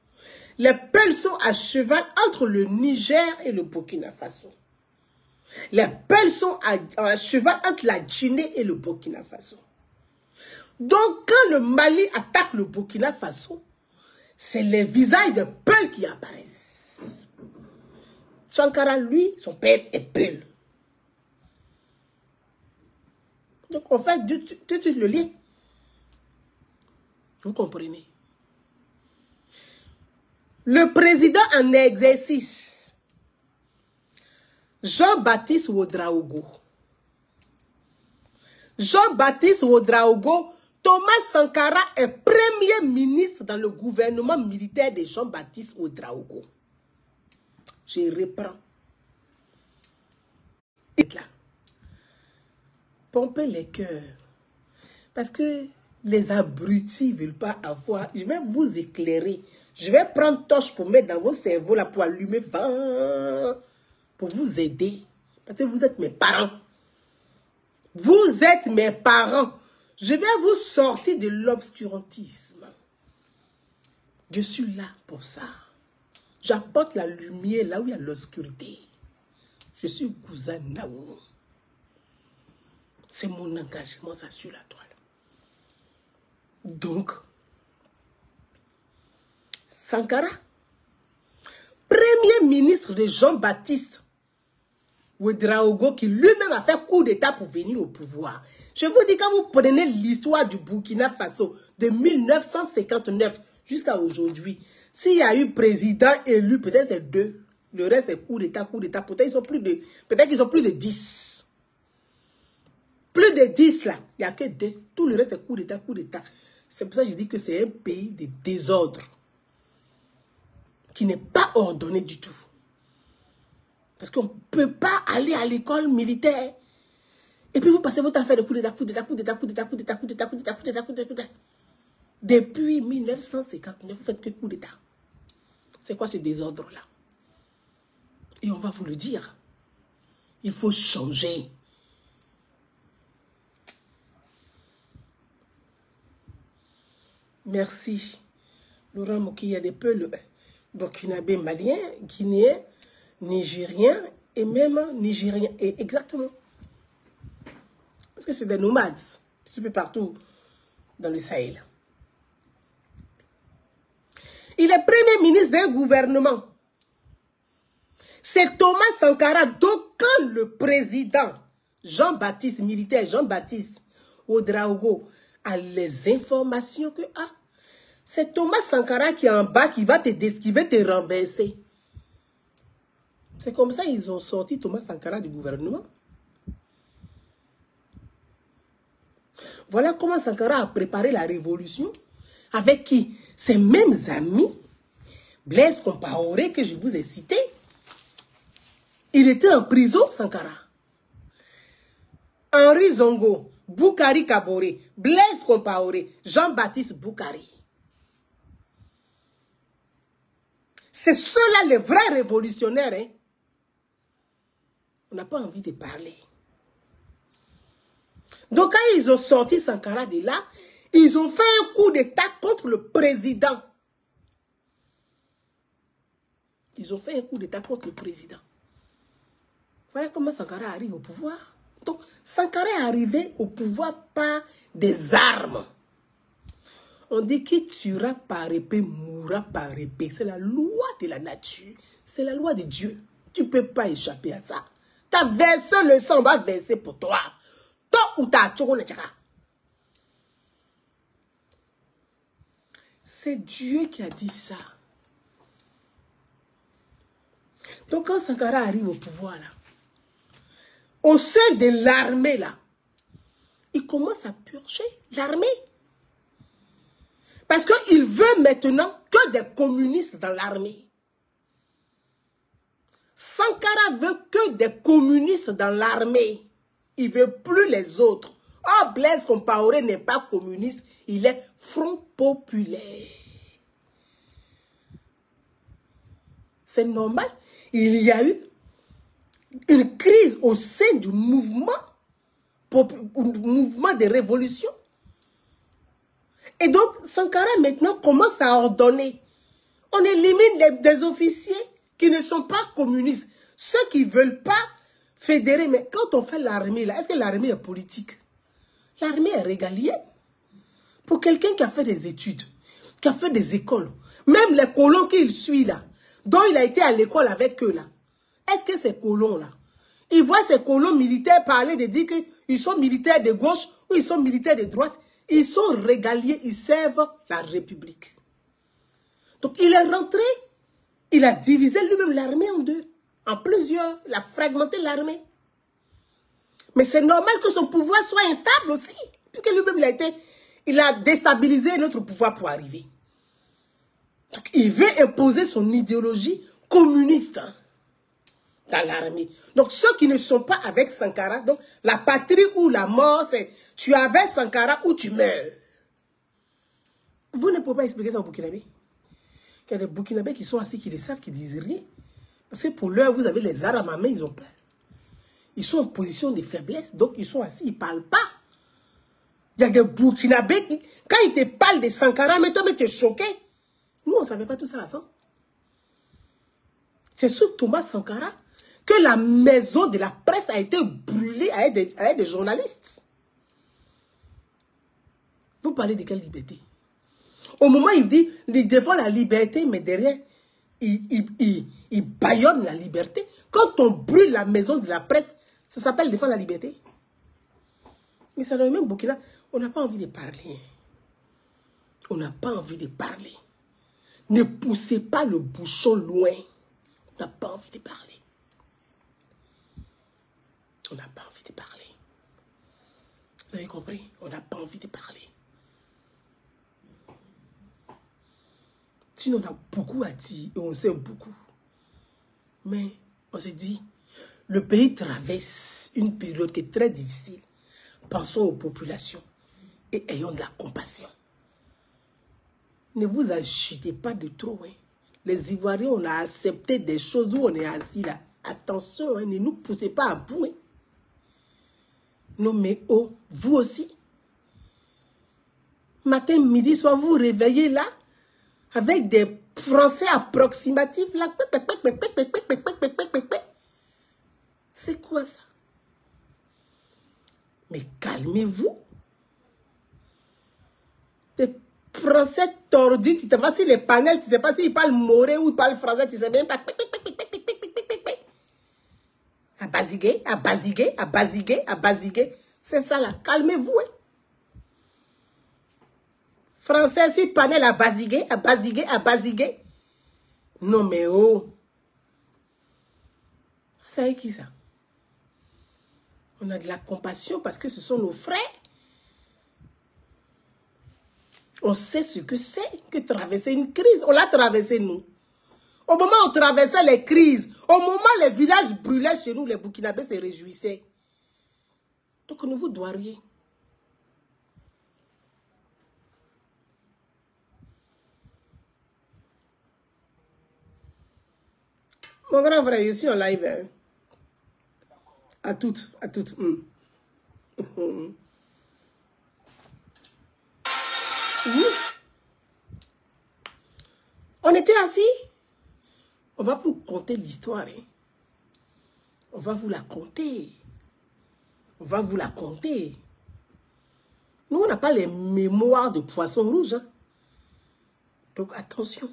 Les Peuls sont à cheval entre le Niger et le Burkina Faso. Les Peuls sont à cheval entre la Guinée et le Burkina Faso. Donc, quand le Mali attaque le Burkina Faso, c'est les visages des Peuls qui apparaissent. Sankara, lui, son père est Peul. Donc, on fait tout de suite le lien. Vous comprenez? Le président en exercice, Jean-Baptiste Ouédraogo. Jean-Baptiste Ouédraogo, Thomas Sankara est premier ministre dans le gouvernement militaire de Jean-Baptiste Ouédraogo. Je reprends. Là. Pompez les cœurs. Parce que les abrutis ne veulent pas avoir. Je vais vous éclairer. Je vais prendre torche pour mettre dans vos cerveaux là pour allumer. Pour vous aider. Parce que vous êtes mes parents. Vous êtes mes parents. Je vais vous sortir de l'obscurantisme. Je suis là pour ça. J'apporte la lumière là où il y a l'obscurité. Je suis cousin Naou. C'est mon engagement, ça sur la toile. Donc, Sankara, premier ministre de Jean-Baptiste Ouédraogo, qui lui-même a fait coup d'état pour venir au pouvoir. Je vous dis, quand vous prenez l'histoire du Burkina Faso de 1959 jusqu'à aujourd'hui, s'il y a eu président élu, peut-être c'est 2. Le reste c'est coup d'état, coup d'état. Peut-être qu'ils ont plus de 10. Plus de 10 là. Il n'y a que 2. Tout le reste c'est coup d'état, coup d'état. C'est pour ça que je dis que c'est un pays de désordre. Qui n'est pas ordonné du tout. Parce qu'on ne peut pas aller à l'école militaire. Et puis vous passez votre affaire de coup d'état, coup d'état, coup d'état, coup d'état, coup d'état, coup d'état, coup d'état, coup d'état, coup d'état, coup d'état. Depuis 1959, vous faites que coup d'état. C'est quoi ce désordre-là? Et on va vous le dire. Il faut changer. Merci. Laurent Moki, il y a des peuples burkinabés, maliens, guinéens, nigériens et même nigériens. Et exactement. Parce que c'est des nomades. Un peu partout dans le Sahel. Il est premier ministre d'un gouvernement. C'est Thomas Sankara. Donc, quand le président Jean-Baptiste, militaire Jean-Baptiste Ouédraogo, a les informations que c'est Thomas Sankara qui est en bas qui va te renverser. C'est comme ça qu'ils ont sorti Thomas Sankara du gouvernement. Voilà comment Sankara a préparé la révolution. Avec qui? Ses mêmes amis. Blaise Compaoré que je vous ai cité. Il était en prison, Sankara. Henri Zongo, Boukari Kaboré, Blaise Compaoré, Jean-Baptiste Boukari. C'est ceux-là les vrais révolutionnaires. Hein? On n'a pas envie de parler. Donc quand ils ont sorti Sankara de là, ils ont fait un coup d'état contre le président. Ils ont fait un coup d'état contre le président. Voilà comment Sankara arrive au pouvoir. Donc, Sankara est arrivé au pouvoir par des armes. On dit qui tuera par épée, mourra par épée. C'est la loi de la nature. C'est la loi de Dieu. Tu ne peux pas échapper à ça. Tu as versé le sang, on va verser pour toi. Toi ou ta tchoko. C'est Dieu qui a dit ça. Donc quand Sankara arrive au pouvoir là, au sein de l'armée là, il commence à purger l'armée. Parce qu'il veut maintenant que des communistes dans l'armée. Sankara veut que des communistes dans l'armée. Il ne veut plus les autres. Oh, Blaise Compaoré n'est pas communiste, il est Front populaire. C'est normal. Il y a eu une crise au sein du mouvement de révolution. Et donc, Sankara maintenant commence à ordonner. On élimine des officiers qui ne sont pas communistes. Ceux qui ne veulent pas fédérer. Mais quand on fait l'armée, là, est-ce que l'armée est politique? L'armée est régalienne. Pour quelqu'un qui a fait des études, qui a fait des écoles, même les colons qu'il suit là, dont il a été à l'école avec eux là, est-ce que ces colons-là, ils voient ces colons militaires parler de dire qu'ils sont militaires de gauche ou ils sont militaires de droite, Ils sont régaliers, ils servent la République. Donc il est rentré, il a divisé lui-même l'armée en deux, en plusieurs, il a fragmenté l'armée. Mais c'est normal que son pouvoir soit instable aussi, puisque lui-même il a déstabilisé notre pouvoir pour arriver. Donc il veut imposer son idéologie communiste dans l'armée. Donc ceux qui ne sont pas avec Sankara, donc la patrie ou la mort, c'est tu es avec Sankara ou tu meurs. Vous ne pouvez pas expliquer ça aux Burkinabés. Il y a des Burkinabés qui sont assis, qui le savent, qui disent rien. Parce que pour l'heure, vous avez les armes à main, ils ont peur. Ils sont en position de faiblesse, donc ils sont assis, ils ne parlent pas. Il y a des Burkinabés qui, quand ils te parlent de Sankara, mais toi, tu es choqué. Nous, on ne savait pas tout ça avant. C'est sous Thomas Sankara que la maison de la presse a été brûlée avec des journalistes. Vous parlez de quelle liberté? Au moment où il dit, il défend la liberté, mais derrière, il bâillonne la liberté. Quand on brûle la maison de la presse, ça s'appelle défendre la liberté. Mais ça dans le même Burkina, on n'a pas envie de parler. On n'a pas envie de parler. Ne poussez pas le bouchon loin. On n'a pas envie de parler. On n'a pas envie de parler. Vous avez compris? On n'a pas envie de parler. Sinon, on a beaucoup à dire et on sait beaucoup. Mais on s'est dit, le pays traverse une période qui est très difficile. Pensons aux populations et ayons de la compassion. Ne vous agitez pas de trop. Hein. Les Ivoiriens, on a accepté des choses où on est assis là. Attention, hein, ne nous poussez pas à bout. Hein. Non mais oh, vous aussi. Matin, midi, soir, vous vous réveillez là avec des Français approximatifs là. C'est quoi ça? Mais calmez-vous. Des Français tordus, tu ne sais pas si les panels, tu ne sais pas s'ils parlent moré ou ils parlent français, tu ne sais même pas. À basiguer, à basiguer, à basiguer, à basiguer. C'est ça là. Calmez-vous. Hein. Français sur panel à basiguer, à basiguer, à basiguer. Non mais oh. Vous savez qui ça? On a de la compassion parce que ce sont nos frères. On sait ce que c'est que traverser une crise. On l'a traversé nous. Au moment où on traversait les crises, au moment où les villages brûlaient chez nous, les Burkinabés se réjouissaient. Donc ne vous doit rien. Mon grand frère, je suis en live. Hein. À toutes, à toutes. On était assis. On va vous conter l'histoire. Hein. On va vous la conter. On va vous la conter. Nous, on n'a pas les mémoires de poisson rouge. Hein. Donc, attention.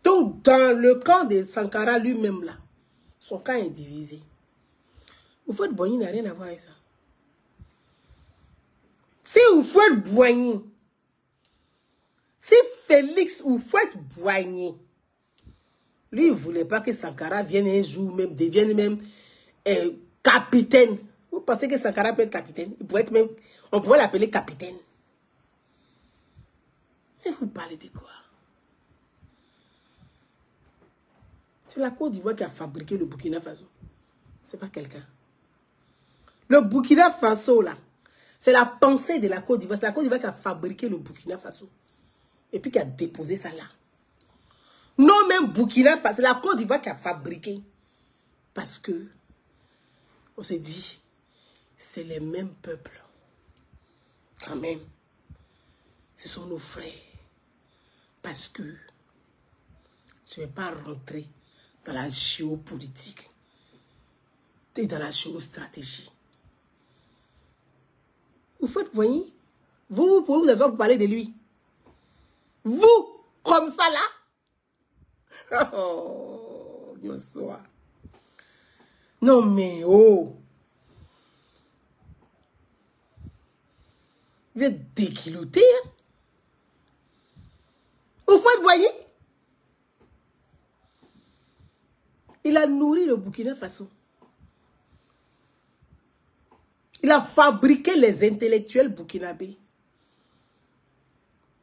Donc, dans le camp de Sankara lui-même, là, son camp est divisé. Houphouët-Boigny n'a rien à voir avec ça. Si Houphouët-Boigny, si Félix Houphouët-Boigny, lui, il ne voulait pas que Sankara vienne un jour même, devienne même capitaine. Vous pensez que Sankara peut être capitaine? Il pourrait être même, on pourrait l'appeler capitaine. Mais vous parlez de quoi? C'est la Côte d'Ivoire qui a fabriqué le Burkina Faso. Ce n'est pas quelqu'un. Le Burkina Faso, là, c'est la pensée de la Côte d'Ivoire. C'est la Côte d'Ivoire qui a fabriqué le Burkina Faso. Et puis qui a déposé ça là. Non, même Burkina Faso, c'est la Côte d'Ivoire qui a fabriqué. Parce que, on s'est dit, c'est les mêmes peuples. Quand même. Ce sont nos frères. Parce que, je ne vais pas rentrer dans la géopolitique et dans la géostratégie. Houphouët-Boigny, vous pouvez vous asseoir pour parler de lui. Vous, comme ça là. Oh, bonsoir. Non, mais oh. Vous êtes déquiloté, hein? Houphouët-Boigny, il a nourri le Burkina Faso. Il a fabriqué les intellectuels burkinabés.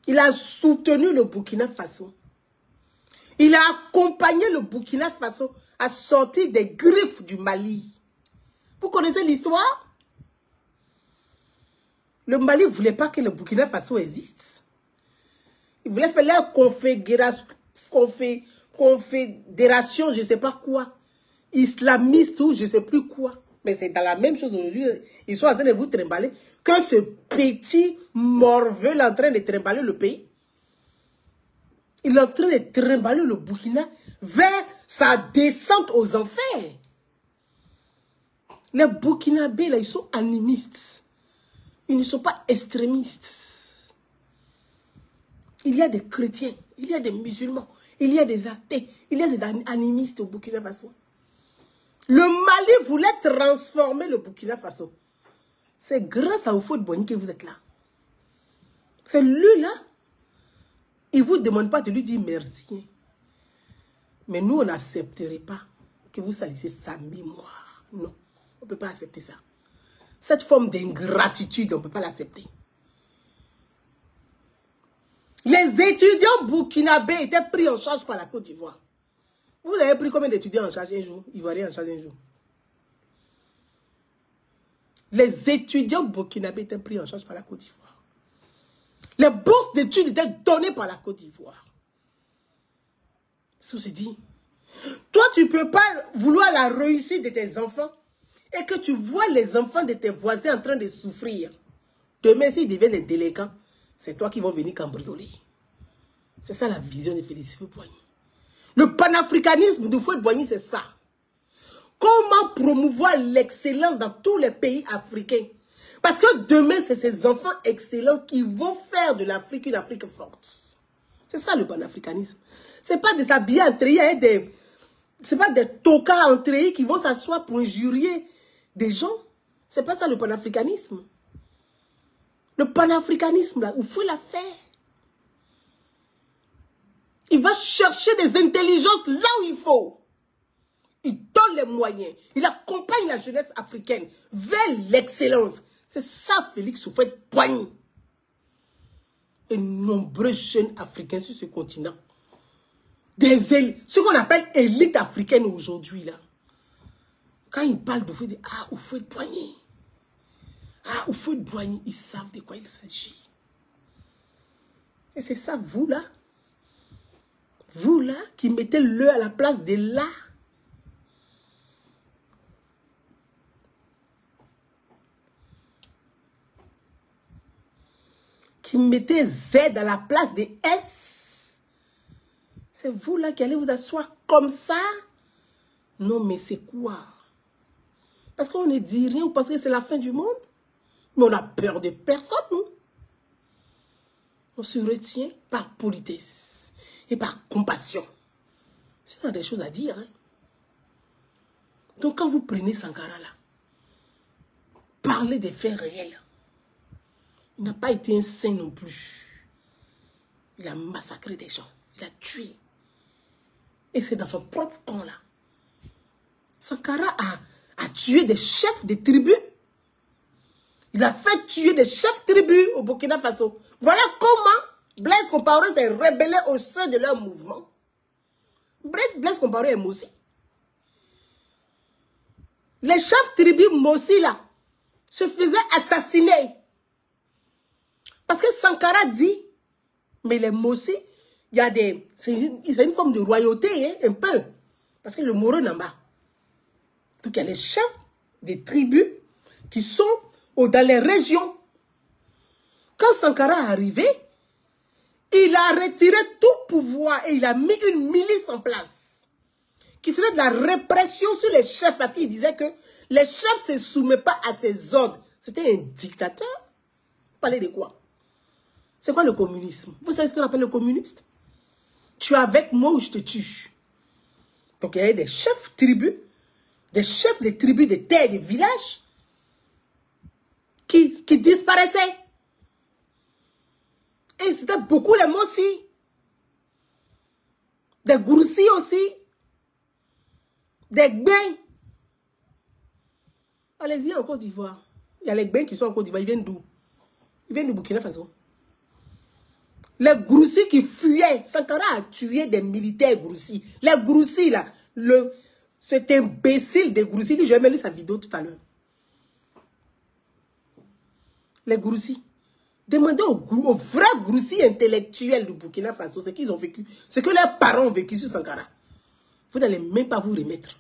Il a soutenu le Burkina Faso. Il a accompagné le Burkina Faso à sortir des griffes du Mali. Vous connaissez l'histoire? Le Mali ne voulait pas que le Burkina Faso existe. Il voulait faire leur confédération, je ne sais pas quoi. Islamiste ou je ne sais plus quoi. Mais c'est dans la même chose aujourd'hui. Ils sont en train de vous trimballer. Que ce petit morveux est en train de trimballer le pays. Il est en train de trimballer le Burkina vers sa descente aux enfers. Les Burkinabés, là, ils sont animistes. Ils ne sont pas extrémistes. Il y a des chrétiens, il y a des musulmans, il y a des athées, il y a des animistes au Burkina Faso. Le Mali voulait transformer le Burkina Faso. C'est grâce à Houphouët-Boigny que vous êtes là. C'est lui là. Il ne vous demande pas de lui dire merci. Mais nous, on n'accepterait pas que vous salissez sa mémoire. Non, on ne peut pas accepter ça. Cette forme d'ingratitude, on ne peut pas l'accepter. Les étudiants burkinabés étaient pris en charge par la Côte d'Ivoire. Vous avez pris combien d'étudiants en charge un jour? Ivoiriens en charge un jour. Les étudiants burkinabés étaient pris en charge par la Côte d'Ivoire. Les bourses d'études étaient données par la Côte d'Ivoire. Ça se dit. Toi, tu ne peux pas vouloir la réussite de tes enfants et que tu vois les enfants de tes voisins en train de souffrir. Demain, s'ils deviennent des délinquants, c'est toi qui vas venir cambrioler. C'est ça la vision de Félix Houphouët-Boigny. Le panafricanisme de Houphouët-Boigny, c'est ça. Comment promouvoir l'excellence dans tous les pays africains? Parce que demain, c'est ces enfants excellents qui vont faire de l'Afrique une Afrique forte. C'est ça le panafricanisme. Ce n'est pas des habillés entrés, ce n'est pas des tocards entrés qui vont s'asseoir pour injurier des gens. Ce n'est pas ça le panafricanisme. Le panafricanisme, là, il faut la faire. Il va chercher des intelligences là où il faut. Il donne les moyens. Il accompagne la jeunesse africaine vers l'excellence. C'est ça, Félix Houphouët-Boigny. Et nombreux jeunes africains sur ce continent. Ce qu'on appelle élite africaine aujourd'hui, là. Quand ils parlent de Houphouët, ah, Houphouët-Boigny. Ah, Houphouët-Boigny, ils savent de quoi il s'agit. Et c'est ça, vous, là. Vous, là, qui mettez le à la place de là. Qui mettez Z à la place de S. C'est vous, là, qui allez vous asseoir comme ça. Non, mais c'est quoi? Parce qu'on ne dit rien ou parce que c'est la fin du monde? Mais on a peur de personne, nous. On se retient par politesse et par compassion. Si on a des choses à dire. Hein. Donc quand vous prenez Sankara là, parlez des faits réels. Il n'a pas été un saint non plus. Il a massacré des gens. Il a tué. Et c'est dans son propre camp là. Sankara a tué des chefs de tribus. Il a fait tuer des chefs de tribus au Burkina Faso. Voilà comment Blaise Compaoré s'est rebellé au sein de leur mouvement. Blaise Compaoré est Mossi. Les chefs de tribus Mossi là se faisaient assassiner. Parce que Sankara dit, mais les Mossi, il y a des... C'est une forme de royauté, hein, un peu. Parce que le Moro en bas. Donc il y a les chefs des tribus qui sont dans les régions. Quand Sankara est arrivé, il a retiré tout pouvoir et il a mis une milice en place qui faisait de la répression sur les chefs parce qu'il disait que les chefs ne se soumettent pas à ses ordres. C'était un dictateur. Vous parlez de quoi? C'est quoi le communisme? Vous savez ce qu'on appelle le communiste? Tu es avec moi ou je te tue. Donc il y a des chefs tribus des chefs de tribus, de terres, de villages qui disparaissaient. Et c'était beaucoup les Mossi, des Goursi aussi, des Gbin. Allez-y en Côte d'Ivoire. Il y a les Gbin qui sont en Côte d'Ivoire. Ils viennent d'où? Ils viennent du Burkina Faso. Les Goursi qui fuyaient. Sankara a tué des militaires Goursi. Les Goursi là, cet imbécile de Goursi, lui, j'ai même lu sa vidéo tout à l'heure. Les Goursi. Demandez aux vrais Goursi intellectuels du Burkina Faso ce qu'ils ont vécu, ce que leurs parents ont vécu sur Sankara. Vous n'allez même pas vous remettre.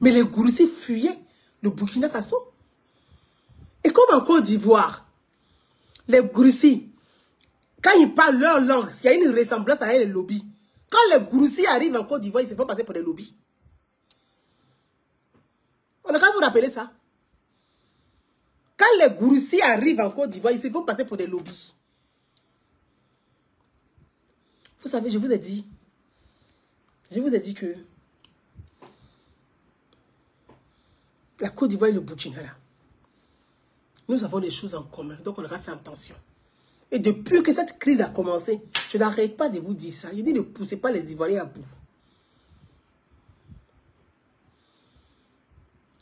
Mais les Goursi fuyaient le Burkina Faso. Et comme en Côte d'Ivoire, les Goursi, quand ils parlent leur langue, il y a une ressemblance avec les lobbies. Quand les Goursi arrivent en Côte d'Ivoire, ils se font passer pour des lobbies. On a qu'à vous rappeler ça. Quand les Goursi arrivent en Côte d'Ivoire, ils se font passer pour des lobbies. Vous savez, je vous ai dit que la Côte d'Ivoire et le Burkina, là, nous avons des choses en commun, donc on aura fait attention. Et depuis que cette crise a commencé, je n'arrête pas de vous dire ça. Je dis ne poussez pas les Ivoiriens à bout.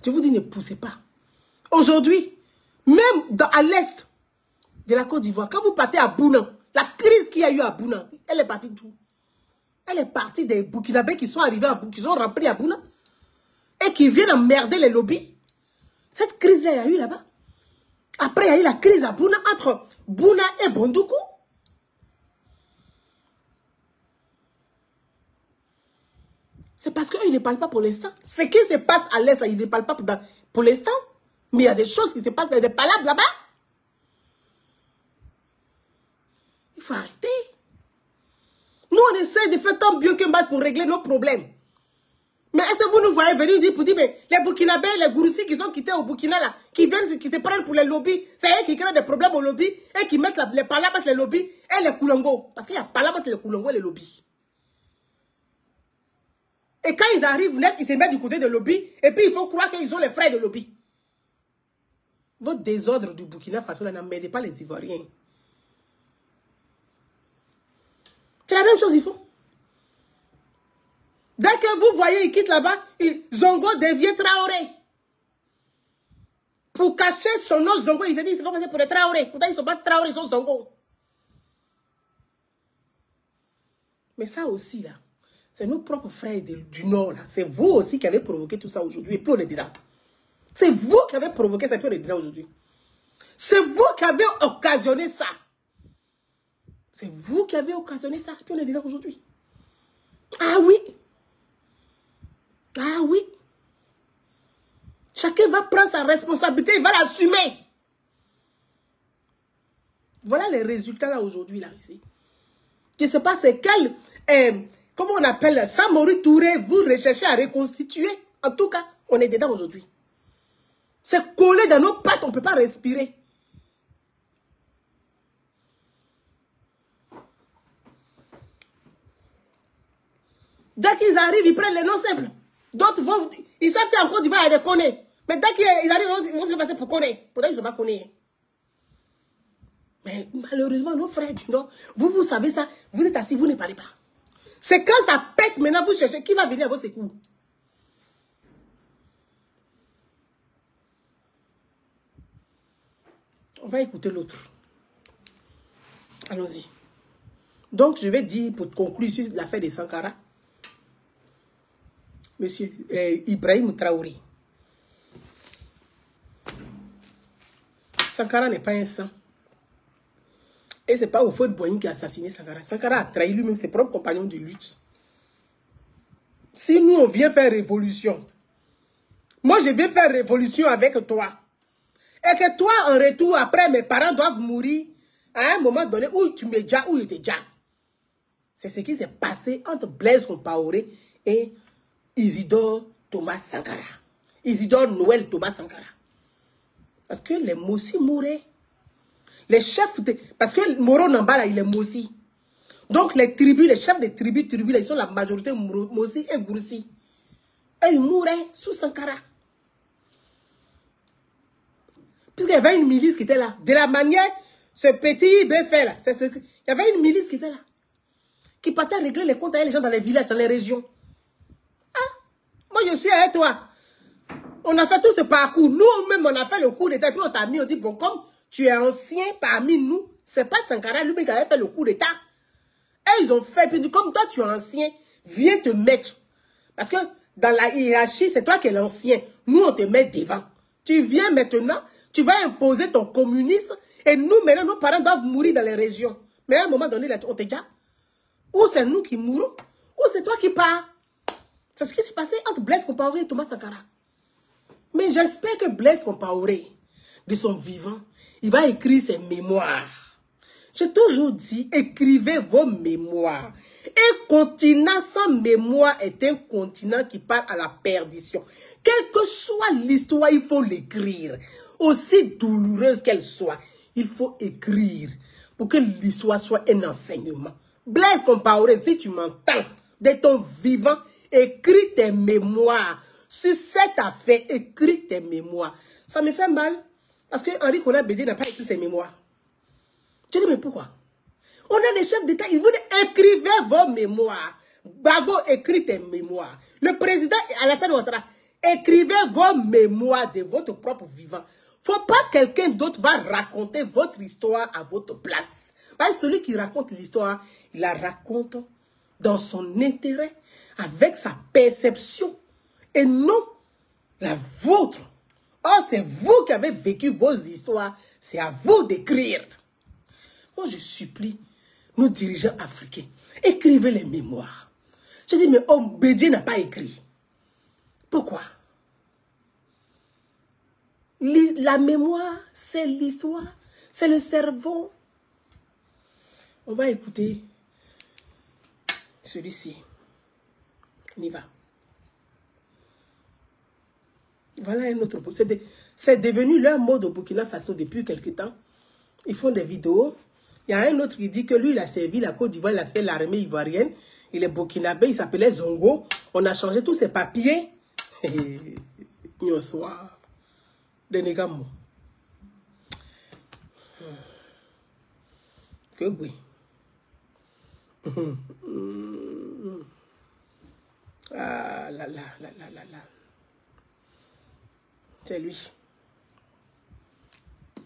Je vous dis ne poussez pas. Aujourd'hui, même à l'est de la Côte d'Ivoire, quand vous partez à Bouna, la crise qu'il y a eu à Bouna, elle est partie d'où? Elle est partie des Burkinabés qui sont arrivés à Bouna, qui sont remplis à Bouna et qui viennent emmerder les lobbies. Cette crise-là, il y a eu là-bas. Après, il y a eu la crise à Bouna entre Bouna et Bondoukou. C'est parce qu'ils ne parlent pas pour l'instant. Ce qui se passe à l'Est, ils ne parlent pas pour l'instant. Mais il y a des choses qui se passent, il y a des palabres là-bas. Il faut arrêter. Nous, on essaie de faire tant bien que mal pour régler nos problèmes. Mais est-ce que vous nous voyez venir pour dire, mais les Burkinabés, les Goursi qui sont quittés au Burkina, là, qui viennent, qui se prennent pour les lobbies, c'est eux qui créent des problèmes aux lobbies et qui mettent les palabres entre les lobbies et les Koulongo. Parce qu'il y a palabres entre les Koulongo et les lobbies. Et quand ils arrivent net, ils se mettent du côté des lobbies et puis il faut croire qu'ils ont les frères de lobby. Votre désordre du Burkina Faso, n'emmerdez pas les Ivoiriens. C'est la même chose, il faut. Dès que vous voyez, ils quittent là-bas, Zongo devient Traoré. Pour cacher son nom Zongo, il se dit, ils vont passer pour des Traoré. Pourtant, ils ne sont pas Traoré, ils sont Zongo. Mais ça aussi, là, c'est nos propres frères du Nord, là. C'est vous aussi qui avez provoqué tout ça aujourd'hui. Et puis on est dedans. C'est vous qui avez provoqué ça, et puis on est dedans aujourd'hui. C'est vous qui avez occasionné ça. C'est vous qui avez occasionné ça, et puis on est dedans aujourd'hui. Ah oui. Ah oui. Chacun va prendre sa responsabilité, il va l'assumer. Voilà les résultats là aujourd'hui, là, ici. Je ne sais pas c'est quel, comment on appelle, Samori Touré, vous recherchez à reconstituer. En tout cas, on est dedans aujourd'hui. C'est collé dans nos pattes, on ne peut pas respirer. Dès qu'ils arrivent, ils prennent les noms simples. D'autres vont, ils savent qu'en Côte d'Ivoire, il y a des connus. Mais dès qu'ils arrivent, ils vont se passer pour connus. Pourtant, ils ne sont pas connus. Mais malheureusement, nos frères du Nord, vous savez ça, vous êtes assis, vous ne parlez pas. C'est quand ça pète, maintenant vous cherchez qui va venir à vos secours. On va écouter l'autre. Allons-y. Donc, je vais dire, pour conclure sur l'affaire de Sankara, Monsieur Ibrahim Traoré. Sankara n'est pas un saint. Et ce n'est pas au feu de Boigny qui a assassiné Sankara. Sankara a trahi lui-même ses propres compagnons de lutte. Si nous, on vient faire révolution, moi, je vais faire révolution avec toi. Et que toi, en retour, après, mes parents doivent mourir à un moment donné où tu m'es déjà, où il était déjà. C'est ce qui s'est passé entre Blaise Compaoré et Isidore Thomas Sankara. Isidore Noël Thomas Sankara. Parce que les Mossi mouraient. Les chefs de... Parce que Moro Nambala, il est Mossi. Donc les tribus, les chefs des tribus, là, ils sont la majorité Mossi et Goursi. Et il mourait sous Sankara. Puisqu'il y avait une milice qui était là. De la manière, ce petit fait là, c'est ce que... Il y avait une milice qui était là. Qui partait régler les comptes avec les gens dans les villages, dans les régions. Ah, moi je suis avec toi. On a fait tout ce parcours. Nous-mêmes, on a fait le coup d'état. Puis on t'a mis, on dit, bon, comme tu es ancien parmi nous, c'est pas Sankara lui-même qui avait fait le coup d'état. Et ils ont fait, puis comme toi tu es ancien, viens te mettre. Parce que dans la hiérarchie, c'est toi qui es l'ancien. Nous, on te met devant. Tu viens maintenant, tu vas imposer ton communisme. Et nous, maintenant, nos parents doivent mourir dans les régions. Mais à un moment donné, on te dit, ou c'est nous qui mourons, ou c'est toi qui pars. C'est ce qui s'est passé entre Blaise Compaoré et Thomas Sankara. Mais j'espère que Blaise Compaoré, de son vivant, il va écrire ses mémoires. J'ai toujours dit, écrivez vos mémoires. Un continent sans mémoire est un continent qui part à la perdition. Quelle que soit l'histoire, il faut l'écrire. Aussi douloureuse qu'elle soit, il faut écrire pour que l'histoire soit un enseignement. Blaise Compaoré, si tu m'entends, de ton vivant, écris tes mémoires. Sur cette affaire, écris tes mémoires. Ça me fait mal, parce que Henri Konan Bédié n'a pas écrit ses mémoires. Je dis, mais pourquoi? On a des chefs d'État, ils vous disent, écrivez vos mémoires. Bago, écris tes mémoires. Le président Alassane Ouattara, écrivez vos mémoires de votre propre vivant. Faut pas que quelqu'un d'autre va raconter votre histoire à votre place. Parce que celui qui raconte l'histoire, il la raconte dans son intérêt, avec sa perception, et non la vôtre. Or, c'est vous qui avez vécu vos histoires, c'est à vous d'écrire. Moi, je supplie nos dirigeants africains, écrivez les mémoires. Je dis, mais Bédié n'a pas écrit. Pourquoi? La mémoire, c'est l'histoire, c'est le cerveau. On va écouter celui-ci. On y va. Voilà un autre. C'est devenu leur mode au Burkina Faso depuis quelque temps. Ils font des vidéos. Il y a un autre qui dit que lui, il a servi la Côte d'Ivoire, il a fait l'armée ivoirienne. Il est burkinabé, il s'appelait Zongo. On a changé tous ses papiers. Nyoswa. Denegamo. Que oui. Ah là là là là là là. C'est lui.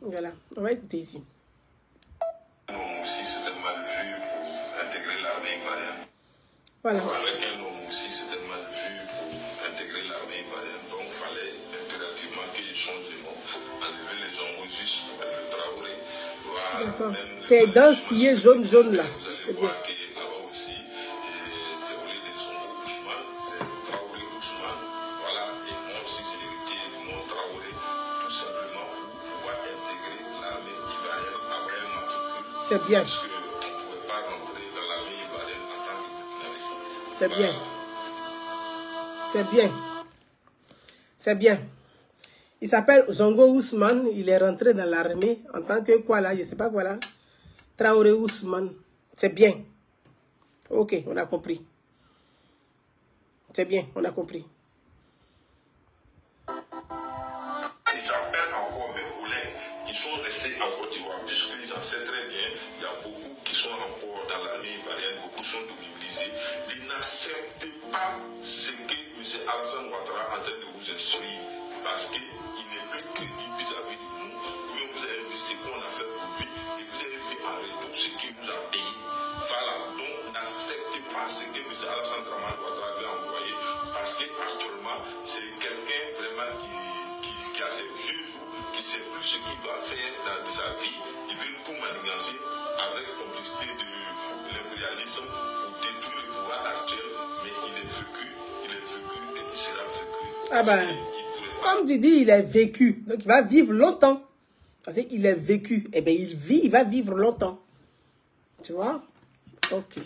Voilà, on va écouter ici. Aussi, c'était mal vu pour intégrer l'armée ivoirienne. Voilà. Avec un homme aussi, c'était mal vu pour intégrer l'armée ivoirienne. Donc, il fallait impérativement qu'il change de nom, enlever les ongles juste pour mettre le Traoré. D'accord. Tes dents sciées jaune là. Vous allez voir que là-bas aussi, c'est au lieu des ongles Ousmane, c'est Traoré Ousmane. Voilà, et moi aussi, j'ai hérité de mon Traoré, tout simplement pour pouvoir intégrer l'armée ivoirienne avec un matricule. C'est bien. Parce qu'on ne pouvait pas rentrer dans l'armée ivoirienne en tant que C'est bien. C'est bien. C'est bien. Il s'appelle Zongo Ousmane. Il est rentré dans l'armée en tant que quoi là, je ne sais pas quoi là. Traoré Ousmane. C'est bien. Ok, on a compris. C'est bien, on a compris. Et j'appelle encore mes collègues qui sont restés en Côte d'Ivoire, puisque j'en sais très bien, il y a beaucoup qui sont encore dans l'armée ivoirienne, beaucoup sont mobilisés. Ils n'acceptent pas ce que M. Alassane Ouattara est en train de vous instruire, parce qu'il n'est plus crédible vis-à-vis de nous. Vous-même, vous avez vu ce qu'on a fait pour lui, et vous avez vu en retour ce qu'il nous a payé. Voilà, donc n'acceptez pas ce que M. Alassane Ouattara veut envoyer, parce qu'actuellement, c'est quelqu'un vraiment qui a ses vieux jours, qui ne sait plus ce qu'il doit faire dans sa vie. Il veut tout manigancer avec complicité de l'impérialisme pour détruire le pouvoir actuel, mais il est vécu et il sera vécu. Ah ben, comme tu dis, il est vécu, donc il va vivre longtemps. Parce qu'il est vécu, eh bien il va vivre longtemps. Tu vois? Ok.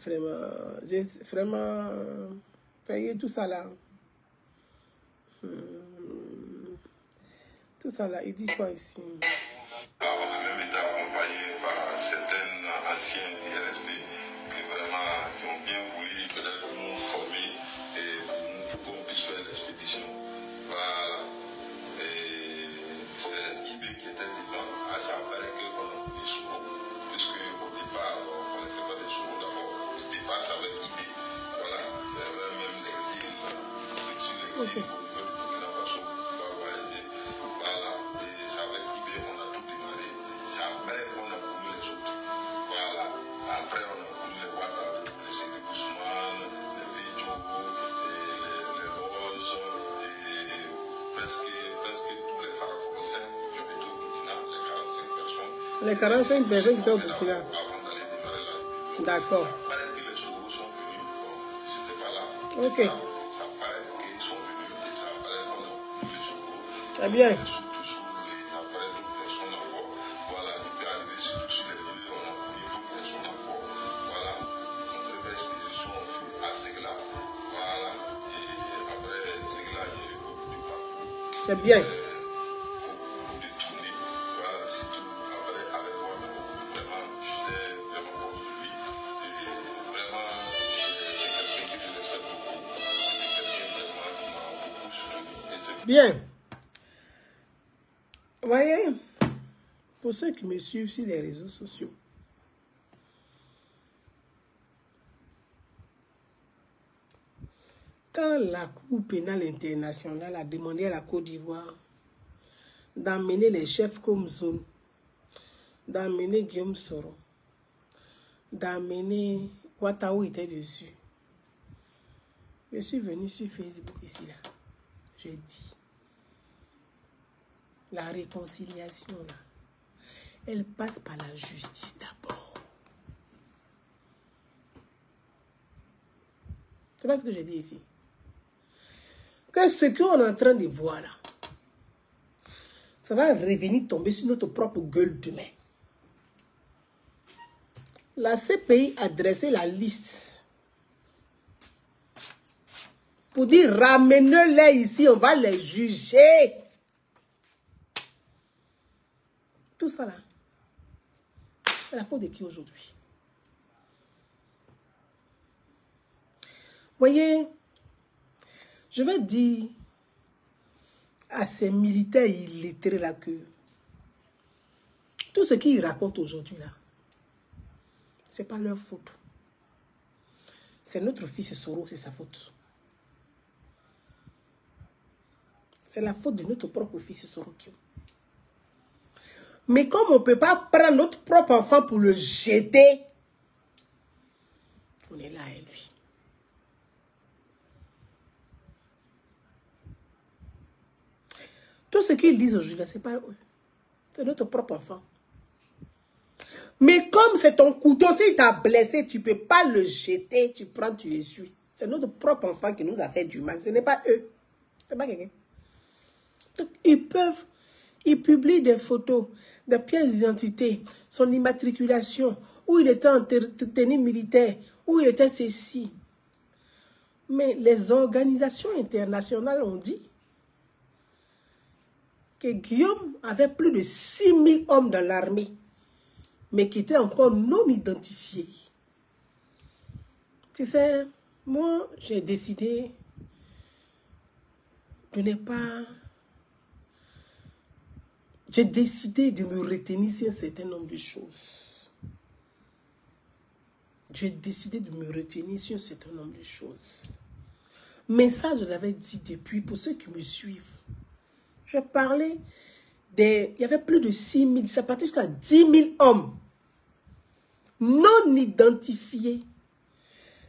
Vraiment, j'ai vraiment payé tout ça là. Tout ça là, il dit quoi ici? On a même été accompagné au niveau du Burkina Faso pour pouvoir voyager. Voilà, et c'est avec l'idée qu'on a tout démarré. C'est après qu'on a connu les autres. Voilà, après on a connu les Ouattara, les Sékou Ousmane, les Vidjo, les Roses, et presque tous les Pharaons qui ont été au Burkina, les 45 personnes. Les 45 personnes qui étaient au Burkina. Avant d'aller démarrer la rébellion. D'accord. Ça paraît que les Soro sont venus, bon, c'était pas là. Ok. Ça paraît qu'ils sont venus et ça paraît qu'on a connu les Soro. Très bien. Après d'autres personnes encore. Voilà, il peut arriver sur les lieux, on a connu d'autres personnes encore. Voilà, on avait expédition à Segla. Voilà, et après Segla, il y a eu beaucoup de parcours. C'est bien. Beaucoup de tournées. Voilà, c'est tout. Après, avec moi, vraiment, j'étais vraiment proche de lui. Et vraiment, c'est quelqu'un que je respecte beaucoup. Et c'est quelqu'un vraiment qui m'a beaucoup soutenu. Bien. Vous voyez, pour ceux qui me suivent sur les réseaux sociaux, quand la Cour pénale internationale a demandé à la Côte d'Ivoire d'emmener les chefs comme Zone, d'emmener Guillaume Soro, d'emmener Ouattara était dessus, je suis venu sur Facebook ici là, j'ai dit, la réconciliation là, elle passe par la justice d'abord. C'est pas ce que j'ai dit ici. Que ce qu'on est en train de voir là, ça va revenir tomber sur notre propre gueule demain. La CPI a dressé la liste pour dire ramenez-les ici, on va les juger. Tout ça là, c'est la faute de qui aujourd'hui? Voyez, je vais dire à ces militaires illettrés là que tout ce qu'ils racontent aujourd'hui là, c'est pas leur faute. C'est notre fils Soro, c'est sa faute. C'est la faute de notre propre fils Soro. Mais comme on ne peut pas prendre notre propre enfant pour le jeter, on est là à lui. Tout ce qu'ils disent aujourd'hui, ce n'est pas eux. C'est notre propre enfant. Mais comme c'est ton couteau, s'il t'a blessé, tu ne peux pas le jeter, tu prends, tu essuies. C'est notre propre enfant qui nous a fait du mal. Ce n'est pas eux. Ce n'est pas quelqu'un. Donc, ils publient des photos, des pièces d'identité, son immatriculation, où il était en tenue militaire, où il était ceci. Mais les organisations internationales ont dit que Guillaume avait plus de 6000 hommes dans l'armée, mais qui étaient encore non identifiés. Tu sais, moi, j'ai décidé de ne pas... J'ai décidé de me retenir sur un certain nombre de choses. J'ai décidé de me retenir sur un certain nombre de choses. Mais ça, je l'avais dit depuis, pour ceux qui me suivent. Je parlais des... Il y avait plus de 6000, ça partait jusqu'à 10 000 hommes non identifiés.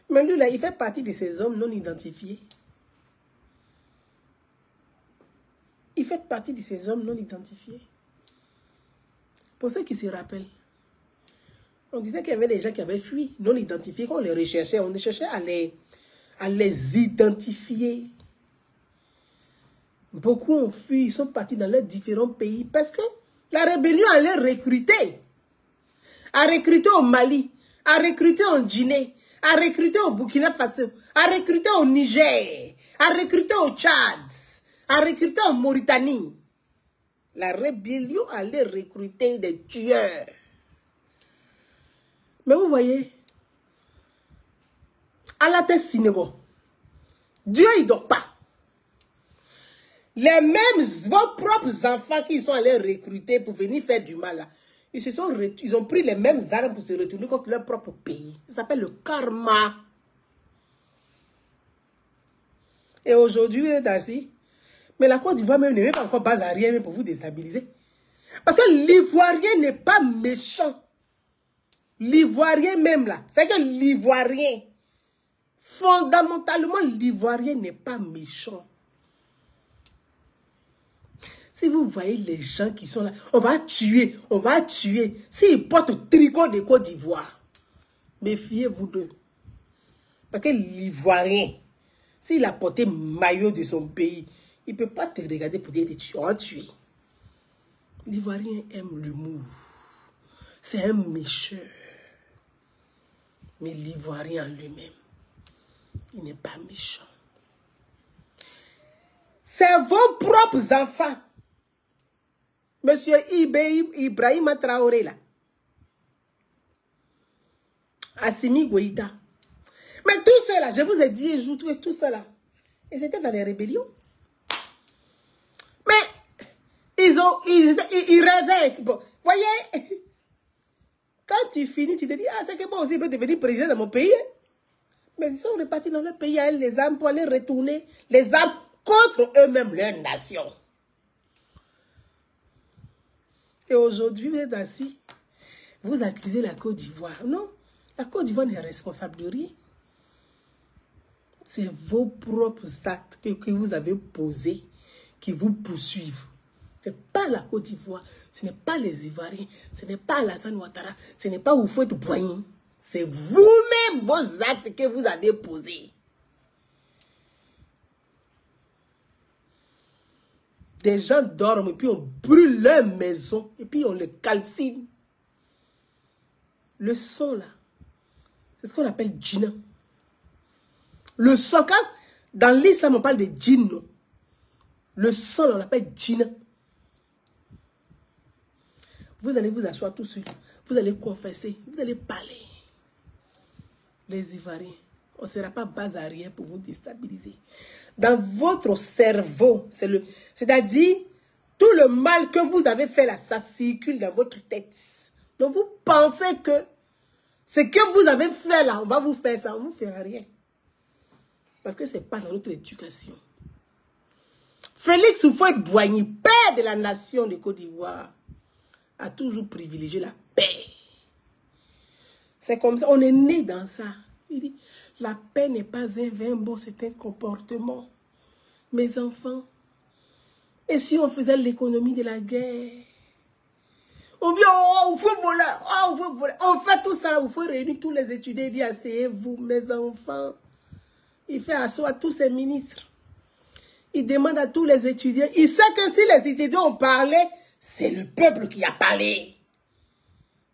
Mais lui, là, il fait partie de ces hommes non identifiés. Il fait partie de ces hommes non identifiés. Pour ceux qui se rappellent, on disait qu'il y avait des gens qui avaient fui, non identifiés. Quand on les recherchait, on cherchait à les identifier. Beaucoup ont fui, ils sont partis dans leurs différents pays parce que la rébellion allait recruter. À recruter au Mali, à recruter en Guinée, à recruter au Burkina Faso, à recruter au Niger, à recruter au Tchad, à recruter en Mauritanie. La rébellion allait recruter des tueurs. Mais vous voyez, à la tête Sénégal, Dieu il ne dort pas. Les mêmes, vos propres enfants qui sont allés recruter pour venir faire du mal, là, ils ont pris les mêmes armes pour se retourner contre leur propre pays. Ça s'appelle le karma. Et aujourd'hui, vous êtes assis. Mais la Côte d'Ivoire même n'est pas encore base à rien même pour vous déstabiliser. Parce que l'Ivoirien n'est pas méchant. L'Ivoirien même là, c'est que l'Ivoirien, fondamentalement, l'Ivoirien n'est pas méchant. Si vous voyez les gens qui sont là, on va tuer, on va tuer. S'ils portent tricot de Côte d'Ivoire, méfiez-vous d'eux. Parce que l'Ivoirien, s'il a porté maillot de son pays, il ne peut pas te regarder pour dire que on va tuer. L'Ivoirien aime l'humour. C'est un méchant. Mais l'Ivoirien en lui-même, il n'est pas méchant. C'est vos propres enfants. Monsieur Ibrahima Traoré là. Assimi Goïta. Mais tout cela, je vous ai dit, je vous trouve tout cela. Ils étaient dans les rébellions. Mais ils rêvaient. Bon, voyez, quand tu finis, tu te dis, ah, c'est que moi aussi, je peux devenir président de mon pays. Mais ils sont repartis dans leur pays avec les armes pour aller retourner les armes contre eux-mêmes, leur nation. Et aujourd'hui, vous êtes assis, vous accusez la Côte d'Ivoire. Non, la Côte d'Ivoire n'est responsable de rien. C'est vos propres actes que vous avez posés qui vous poursuivent. Ce n'est pas la Côte d'Ivoire, ce n'est pas les Ivoiriens, ce n'est pas Alassane Ouattara, ce n'est pas Houphouët-Boigny. C'est vous-même vos actes que vous avez posés. Des gens dorment et puis on brûle leur maison et puis on les calcine. Le sang là, c'est ce qu'on appelle djinna. Le sang, quand dans l'islam on parle de djinn, le sang on l'appelle djinna. Vous allez vous asseoir tout seul, vous allez confesser, vous allez parler. Les Ivoiriens, on ne sera pas base à rien pour vous déstabiliser. Dans votre cerveau, c'est-à-dire tout le mal que vous avez fait là, ça circule dans votre tête. Donc vous pensez que ce que vous avez fait là, on va vous faire ça, on ne vous fera rien. Parce que ce n'est pas dans notre éducation. Félix Houphouët-Boigny, père de la nation de Côte d'Ivoire, a toujours privilégié la paix. C'est comme ça, on est né dans ça. Il dit, la paix n'est pas un vin bon, c'est un comportement. Mes enfants, et si on faisait l'économie de la guerre? On dit, oh, on fait tout ça, il faut réunir tous les étudiants et dire, asseyez-vous, mes enfants. Il fait asseoir tous ses ministres. Il demande à tous les étudiants. Il sait que si les étudiants ont parlé, c'est le peuple qui a parlé.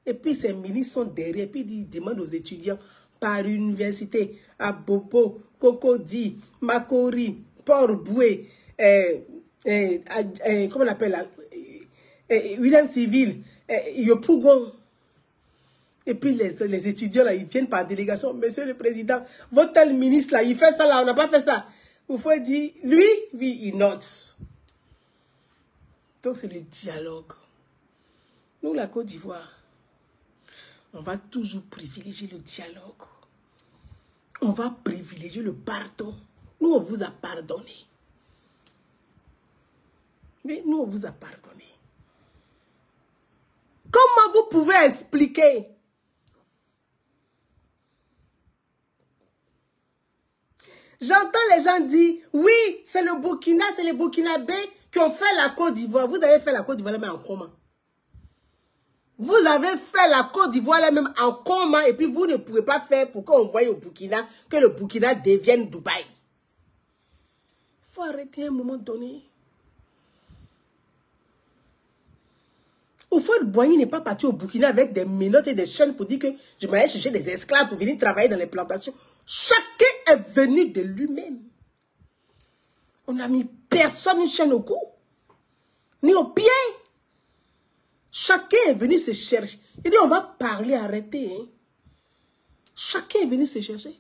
Et puis ces ministres sont derrière. Et puis ils demandent aux étudiants par université, à Bobo, Cocody, Makori, Port-Boué, comment on appelle là, William Civil, Yopougon. Et puis les étudiants là, ils viennent par délégation. Monsieur le Président, votre tel ministre là, il fait ça là, on n'a pas fait ça. Il faut dire, lui, oui, il note. Donc c'est le dialogue. Nous, la Côte d'Ivoire, on va toujours privilégier le dialogue. On va privilégier le pardon. Nous, on vous a pardonné. Mais nous, on vous a pardonné. Comment vous pouvez expliquer? J'entends les gens dire, oui, c'est le Burkina, c'est les Burkinabés qui ont fait la Côte d'Ivoire. Vous avez fait la Côte d'Ivoire, mais en comment? Vous avez fait la Côte d'Ivoire même en coma et puis vous ne pouvez pas faire pour qu'on voie au Burkina que le Burkina devienne Dubaï. Il faut arrêter à un moment donné. Houphouët-Boigny n'est pas parti au Burkina avec des menottes et des chaînes pour dire que je m'allais chercher des esclaves pour venir travailler dans les plantations. Chacun est venu de lui-même. On n'a mis personne une chaîne au cou, ni au pied. Chacun est venu se chercher. Il dit, on va parler, arrêtez. Hein. Chacun est venu se chercher.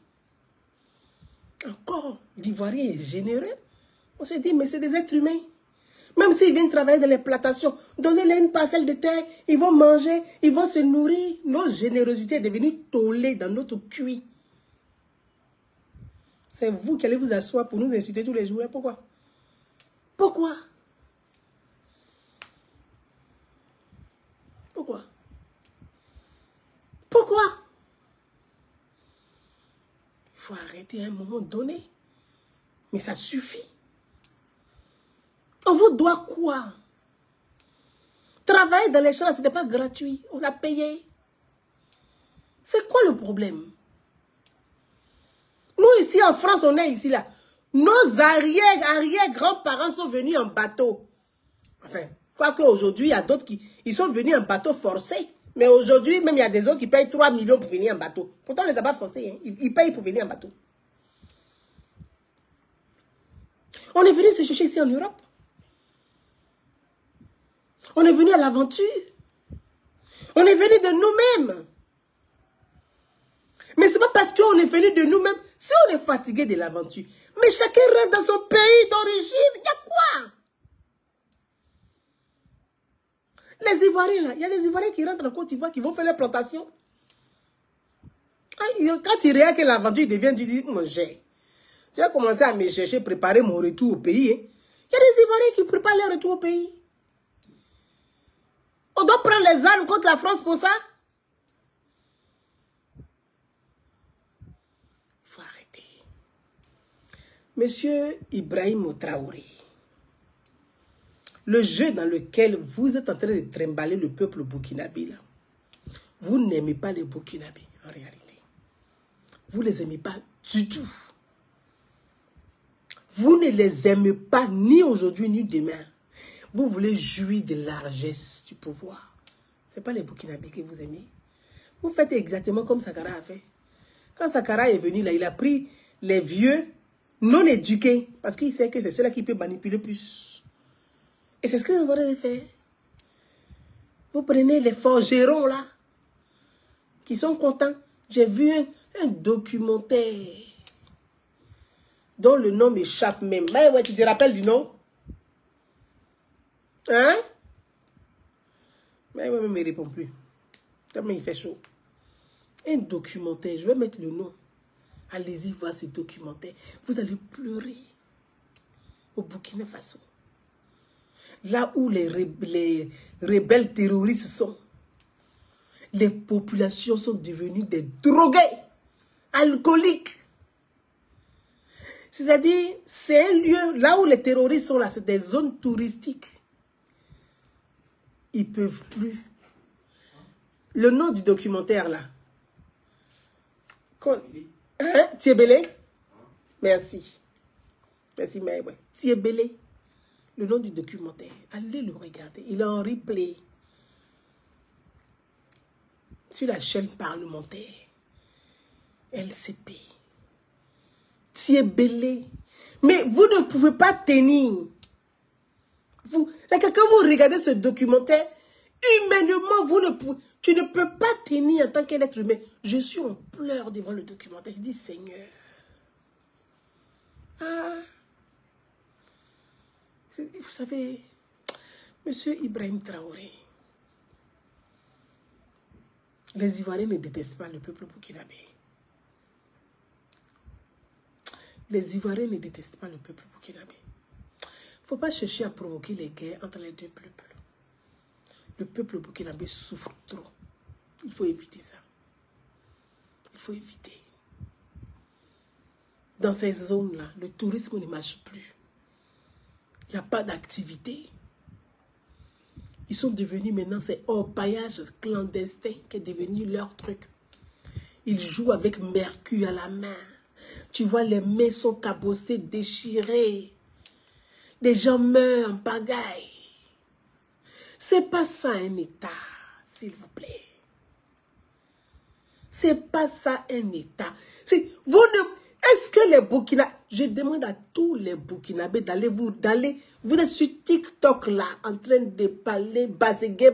Encore, l'Ivoirien est généreux. On se dit, mais c'est des êtres humains. Même s'ils viennent travailler dans les plantations, donnez-leur une parcelle de terre, ils vont manger, ils vont se nourrir. Notre générosité est devenue tollée dans notre cuit. C'est vous qui allez vous asseoir pour nous insulter tous les jours. Pourquoi? Pourquoi? Pourquoi? Pourquoi? Il faut arrêter à un moment donné. Mais ça suffit. On vous doit quoi? Travailler dans les champs, ce n'était pas gratuit. On a payé. C'est quoi le problème? Nous, ici en France, on est ici là. Nos arrière-grands-parents sont venus en bateau. Enfin, quoique aujourd'hui, il y a d'autres qui ils sont venus en bateau forcé. Mais aujourd'hui, même il y a des autres qui payent 3 millions pour venir en bateau. Pourtant, on ne les a pas forcés. Hein. Ils payent pour venir en bateau. On est venu se chercher ici en Europe. On est venu à l'aventure. On est venu de nous-mêmes. Mais ce n'est pas parce qu'on est venu de nous-mêmes. Si on est fatigué de l'aventure, mais chacun rentre dans son pays d'origine. Il y a quoi? Les Ivoiriens, là, il y a des Ivoiriens qui rentrent en Côte d'Ivoire, qui vont faire les plantations. Quand ils regardent que l'aventure devient, tu dis, moi, j'ai commencé à me chercher, préparer mon retour au pays. Hein. Il y a des Ivoiriens qui préparent leur retour au pays. On doit prendre les armes contre la France pour ça? Il faut arrêter. Monsieur Ibrahim Traoré, le jeu dans lequel vous êtes en train de trimballer le peuple burkinabé, là, vous n'aimez pas les Burkinabés, en réalité. Vous ne les aimez pas du tout. Vous ne les aimez pas ni aujourd'hui ni demain. Vous voulez jouir de la largesse du pouvoir. Ce n'est pas les Burkinabés que vous aimez. Vous faites exactement comme Sankara a fait. Quand Sankara est venu là, il a pris les vieux non éduqués. Parce qu'il sait que c'est ceux-là qui peuvent manipuler plus. Et c'est ce que vous allez faire. Vous prenez les forgerons là, qui sont contents. J'ai vu un documentaire dont le nom m'échappe même. Mais ouais, tu te rappelles du nom? Hein? Mais moi-même, il ne répond plus. Tellement il fait chaud. Un documentaire, je vais mettre le nom. Allez-y voir ce documentaire. Vous allez pleurer. Au Burkina Faso. Là où les rebelles terroristes sont. Les populations sont devenues des drogués, alcooliques. C'est-à-dire, c'est un lieu, là où les terroristes sont là, c'est des zones touristiques. Ils ne peuvent plus. Le nom du documentaire là. Hein? Tiebélé? Merci. Merci, mais ouais. Tiebélé. Le nom du documentaire. Allez le regarder. Il est en replay. Sur la chaîne parlementaire. LCP. Tiebélé. Mais vous ne pouvez pas tenir. C'est que quand vous regardez ce documentaire, humainement, tu ne peux pas tenir en tant qu'être humain. Je suis en pleurs devant le documentaire. Je dis, Seigneur. Ah. Vous savez, Monsieur Ibrahim Traoré, les Ivoiriens ne détestent pas le peuple burkinabé. Les Ivoiriens ne détestent pas le peuple burkinabé. Il ne faut pas chercher à provoquer les guerres entre les deux peuples. Le peuple burkinabé souffre trop. Il faut éviter ça. Il faut éviter. Dans ces zones-là, le tourisme ne marche plus. Il n'y a pas d'activité. Ils sont devenus maintenant, c'est orpaillage clandestin qui est devenu leur truc. Ils jouent avec mercure à la main. Tu vois, les mains sont cabossées, déchirées. Des gens meurent en pagaille. C'est pas ça un État, s'il vous plaît. C'est pas ça un État. Est-ce que les Burkinabés, je demande à tous les Burkinabés d'aller, vous êtes sur TikTok là, en train de parler, bazégué,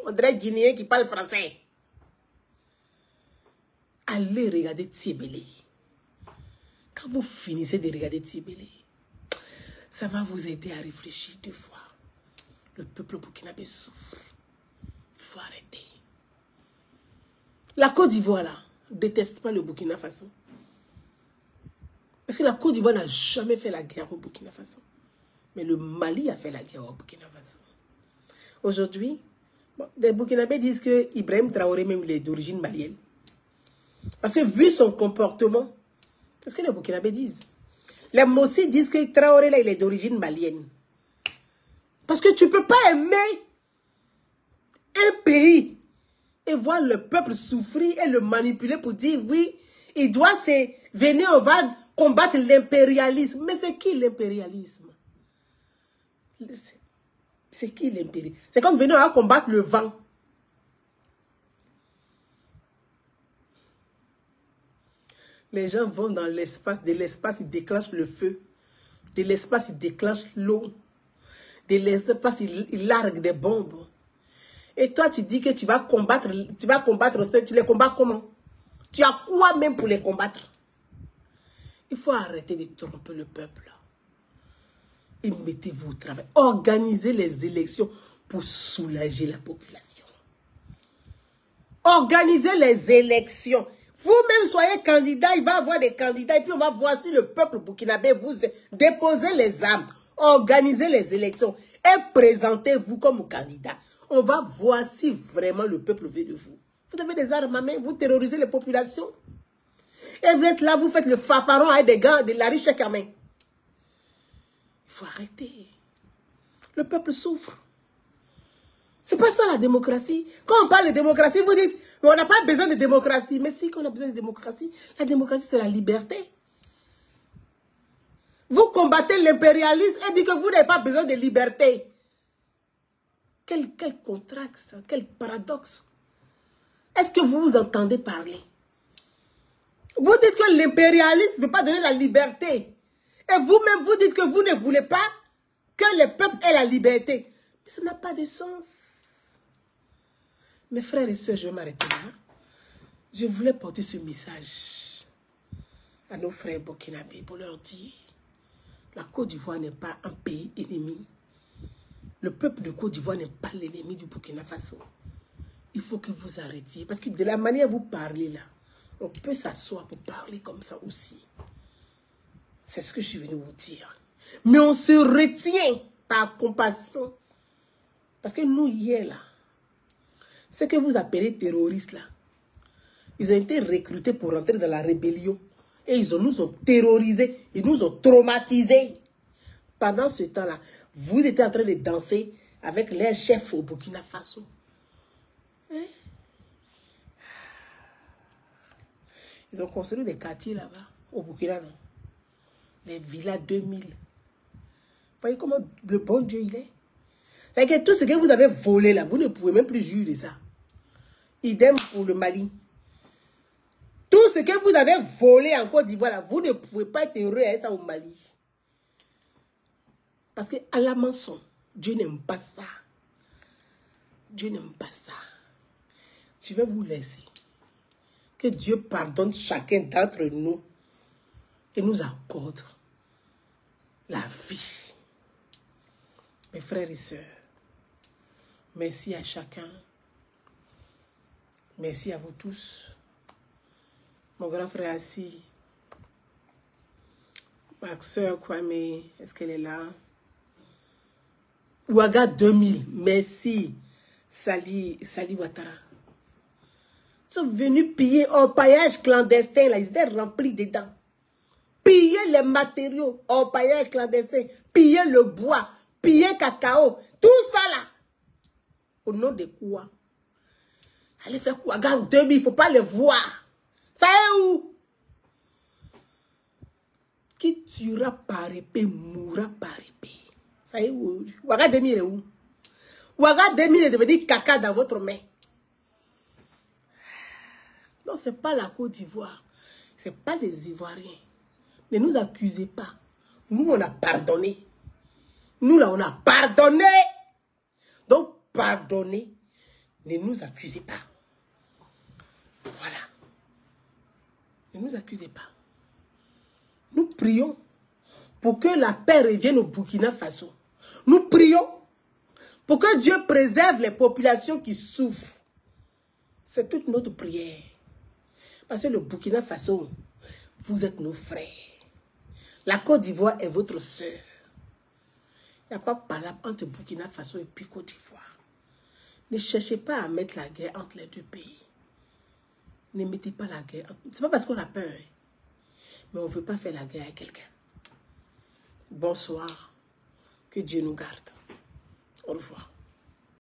on dirait Guinéen qui parle français. Allez regarder Tiebélé. Quand vous finissez de regarder Tiebélé, ça va vous aider à réfléchir 2 fois. Le peuple burkinabé souffre. Il faut arrêter. La Côte d'Ivoire là, ne déteste pas le Burkina Faso. Parce que la Côte d'Ivoire n'a jamais fait la guerre au Burkina Faso. Mais le Mali a fait la guerre au Burkina Faso. Aujourd'hui, les Burkinabés disent que Ibrahim Traoré même il est d'origine malienne. Parce que vu son comportement, c'est ce que les Burkinabés disent. Les Mossi disent que Traoré là il est d'origine malienne. Parce que tu ne peux pas aimer un pays et voir le peuple souffrir et le manipuler pour dire oui, il doit se venir, on va combattre l'impérialisme. Mais c'est qui l'impérialisme? C'est qui l'impérialisme? C'est comme venir, on va combattre le vent. Les gens vont dans l'espace, de l'espace ils déclenchent le feu, de l'espace ils déclenchent l'eau, de l'espace ils larguent des bombes. Et toi tu dis que tu vas combattre tu les combats comment? Tu as quoi même pour les combattre? Il faut arrêter de tromper le peuple. Et mettez-vous au travail. Organisez les élections pour soulager la population. Organisez les élections. Vous-même soyez candidat, il va y avoir des candidats et puis on va voir si le peuple burkinabé vous déposez les armes. Organisez les élections et présentez-vous comme candidat. On va voir si vraiment le peuple veut de vous. Vous avez des armes à main, vous terrorisez les populations. Et vous êtes là, vous faites le fafaron avec des gars de la riche à main. Il faut arrêter. Le peuple souffre. C'est pas ça la démocratie. Quand on parle de démocratie, vous dites, on n'a pas besoin de démocratie. Mais si, qu'on a besoin de démocratie, la démocratie c'est la liberté. Vous combattez l'impérialisme et dites que vous n'avez pas besoin de liberté. Quel contraste, quel paradoxe. Est-ce que vous vous entendez parler? Vous dites que l'impérialisme ne veut pas donner la liberté. Et vous-même, vous dites que vous ne voulez pas que le peuple ait la liberté. Mais ça n'a pas de sens. Mes frères et sœurs, je vais m'arrêter là. Je voulais porter ce message à nos frères burkinabés pour leur dire la Côte d'Ivoire n'est pas un pays ennemi. Le peuple de Côte d'Ivoire n'est pas l'ennemi du Burkina Faso. Il faut que vous arrêtiez. Parce que de la manière dont vous parlez là, on peut s'asseoir pour parler comme ça aussi. C'est ce que je suis venu vous dire. Mais on se retient par compassion. Parce que nous, hier là, ce que vous appelez terroristes là, ils ont été recrutés pour rentrer dans la rébellion. Et nous ont terrorisés, ils nous ont traumatisés. Pendant ce temps-là, vous étiez en train de danser avec les chefs au Burkina Faso. Hein? Ils ont construit des quartiers là-bas, au Burkina, non? Les villas 2000. Vous voyez comment le bon Dieu il est? C'est-à-dire que tout ce que vous avez volé là, vous ne pouvez même plus juger de ça. Idem pour le Mali. Tout ce que vous avez volé en Côte d'Ivoire là, vous ne pouvez pas être heureux avec ça au Mali. Parce que à la mensonge, Dieu n'aime pas ça. Dieu n'aime pas ça. Je vais vous laisser. Que Dieu pardonne chacun d'entre nous et nous accorde la vie. Mes frères et sœurs, merci à chacun. Merci à vous tous. Mon grand frère assis. Ma soeur Kwame, est-ce qu'elle est là? Ouaga 2000, merci. Sali Ouattara. Ils sont venus piller un paillage clandestin, là, ils étaient remplis dedans. Piller les matériaux, un paillage clandestin, piller le bois, piller cacao, tout ça là. Au nom de quoi? Allez faire quoi? Regarde 2000, il ne faut pas les voir. Ça est où? Qui tuera par épée, mourra par épée. Ça est où? Ouaga 2000 est où? Ouaga 2000 est devenu caca dans votre main. Non, ce n'est pas la Côte d'Ivoire. Ce n'est pas les Ivoiriens. Ne nous accusez pas. Nous, on a pardonné. Nous, là, on a pardonné. Donc, pardonnez. Ne nous accusez pas. Voilà. Ne nous accusez pas. Nous prions pour que la paix revienne au Burkina Faso. Nous prions pour que Dieu préserve les populations qui souffrent. C'est toute notre prière. Parce que le Burkina Faso, vous êtes nos frères. La Côte d'Ivoire est votre sœur. Il n'y a pas de palabre entre Burkina Faso et puis Côte d'Ivoire. Ne cherchez pas à mettre la guerre entre les deux pays. Ne mettez pas la guerre. Ce n'est pas parce qu'on a peur. Mais on ne veut pas faire la guerre à quelqu'un. Bonsoir. Que Dieu nous garde. Au revoir.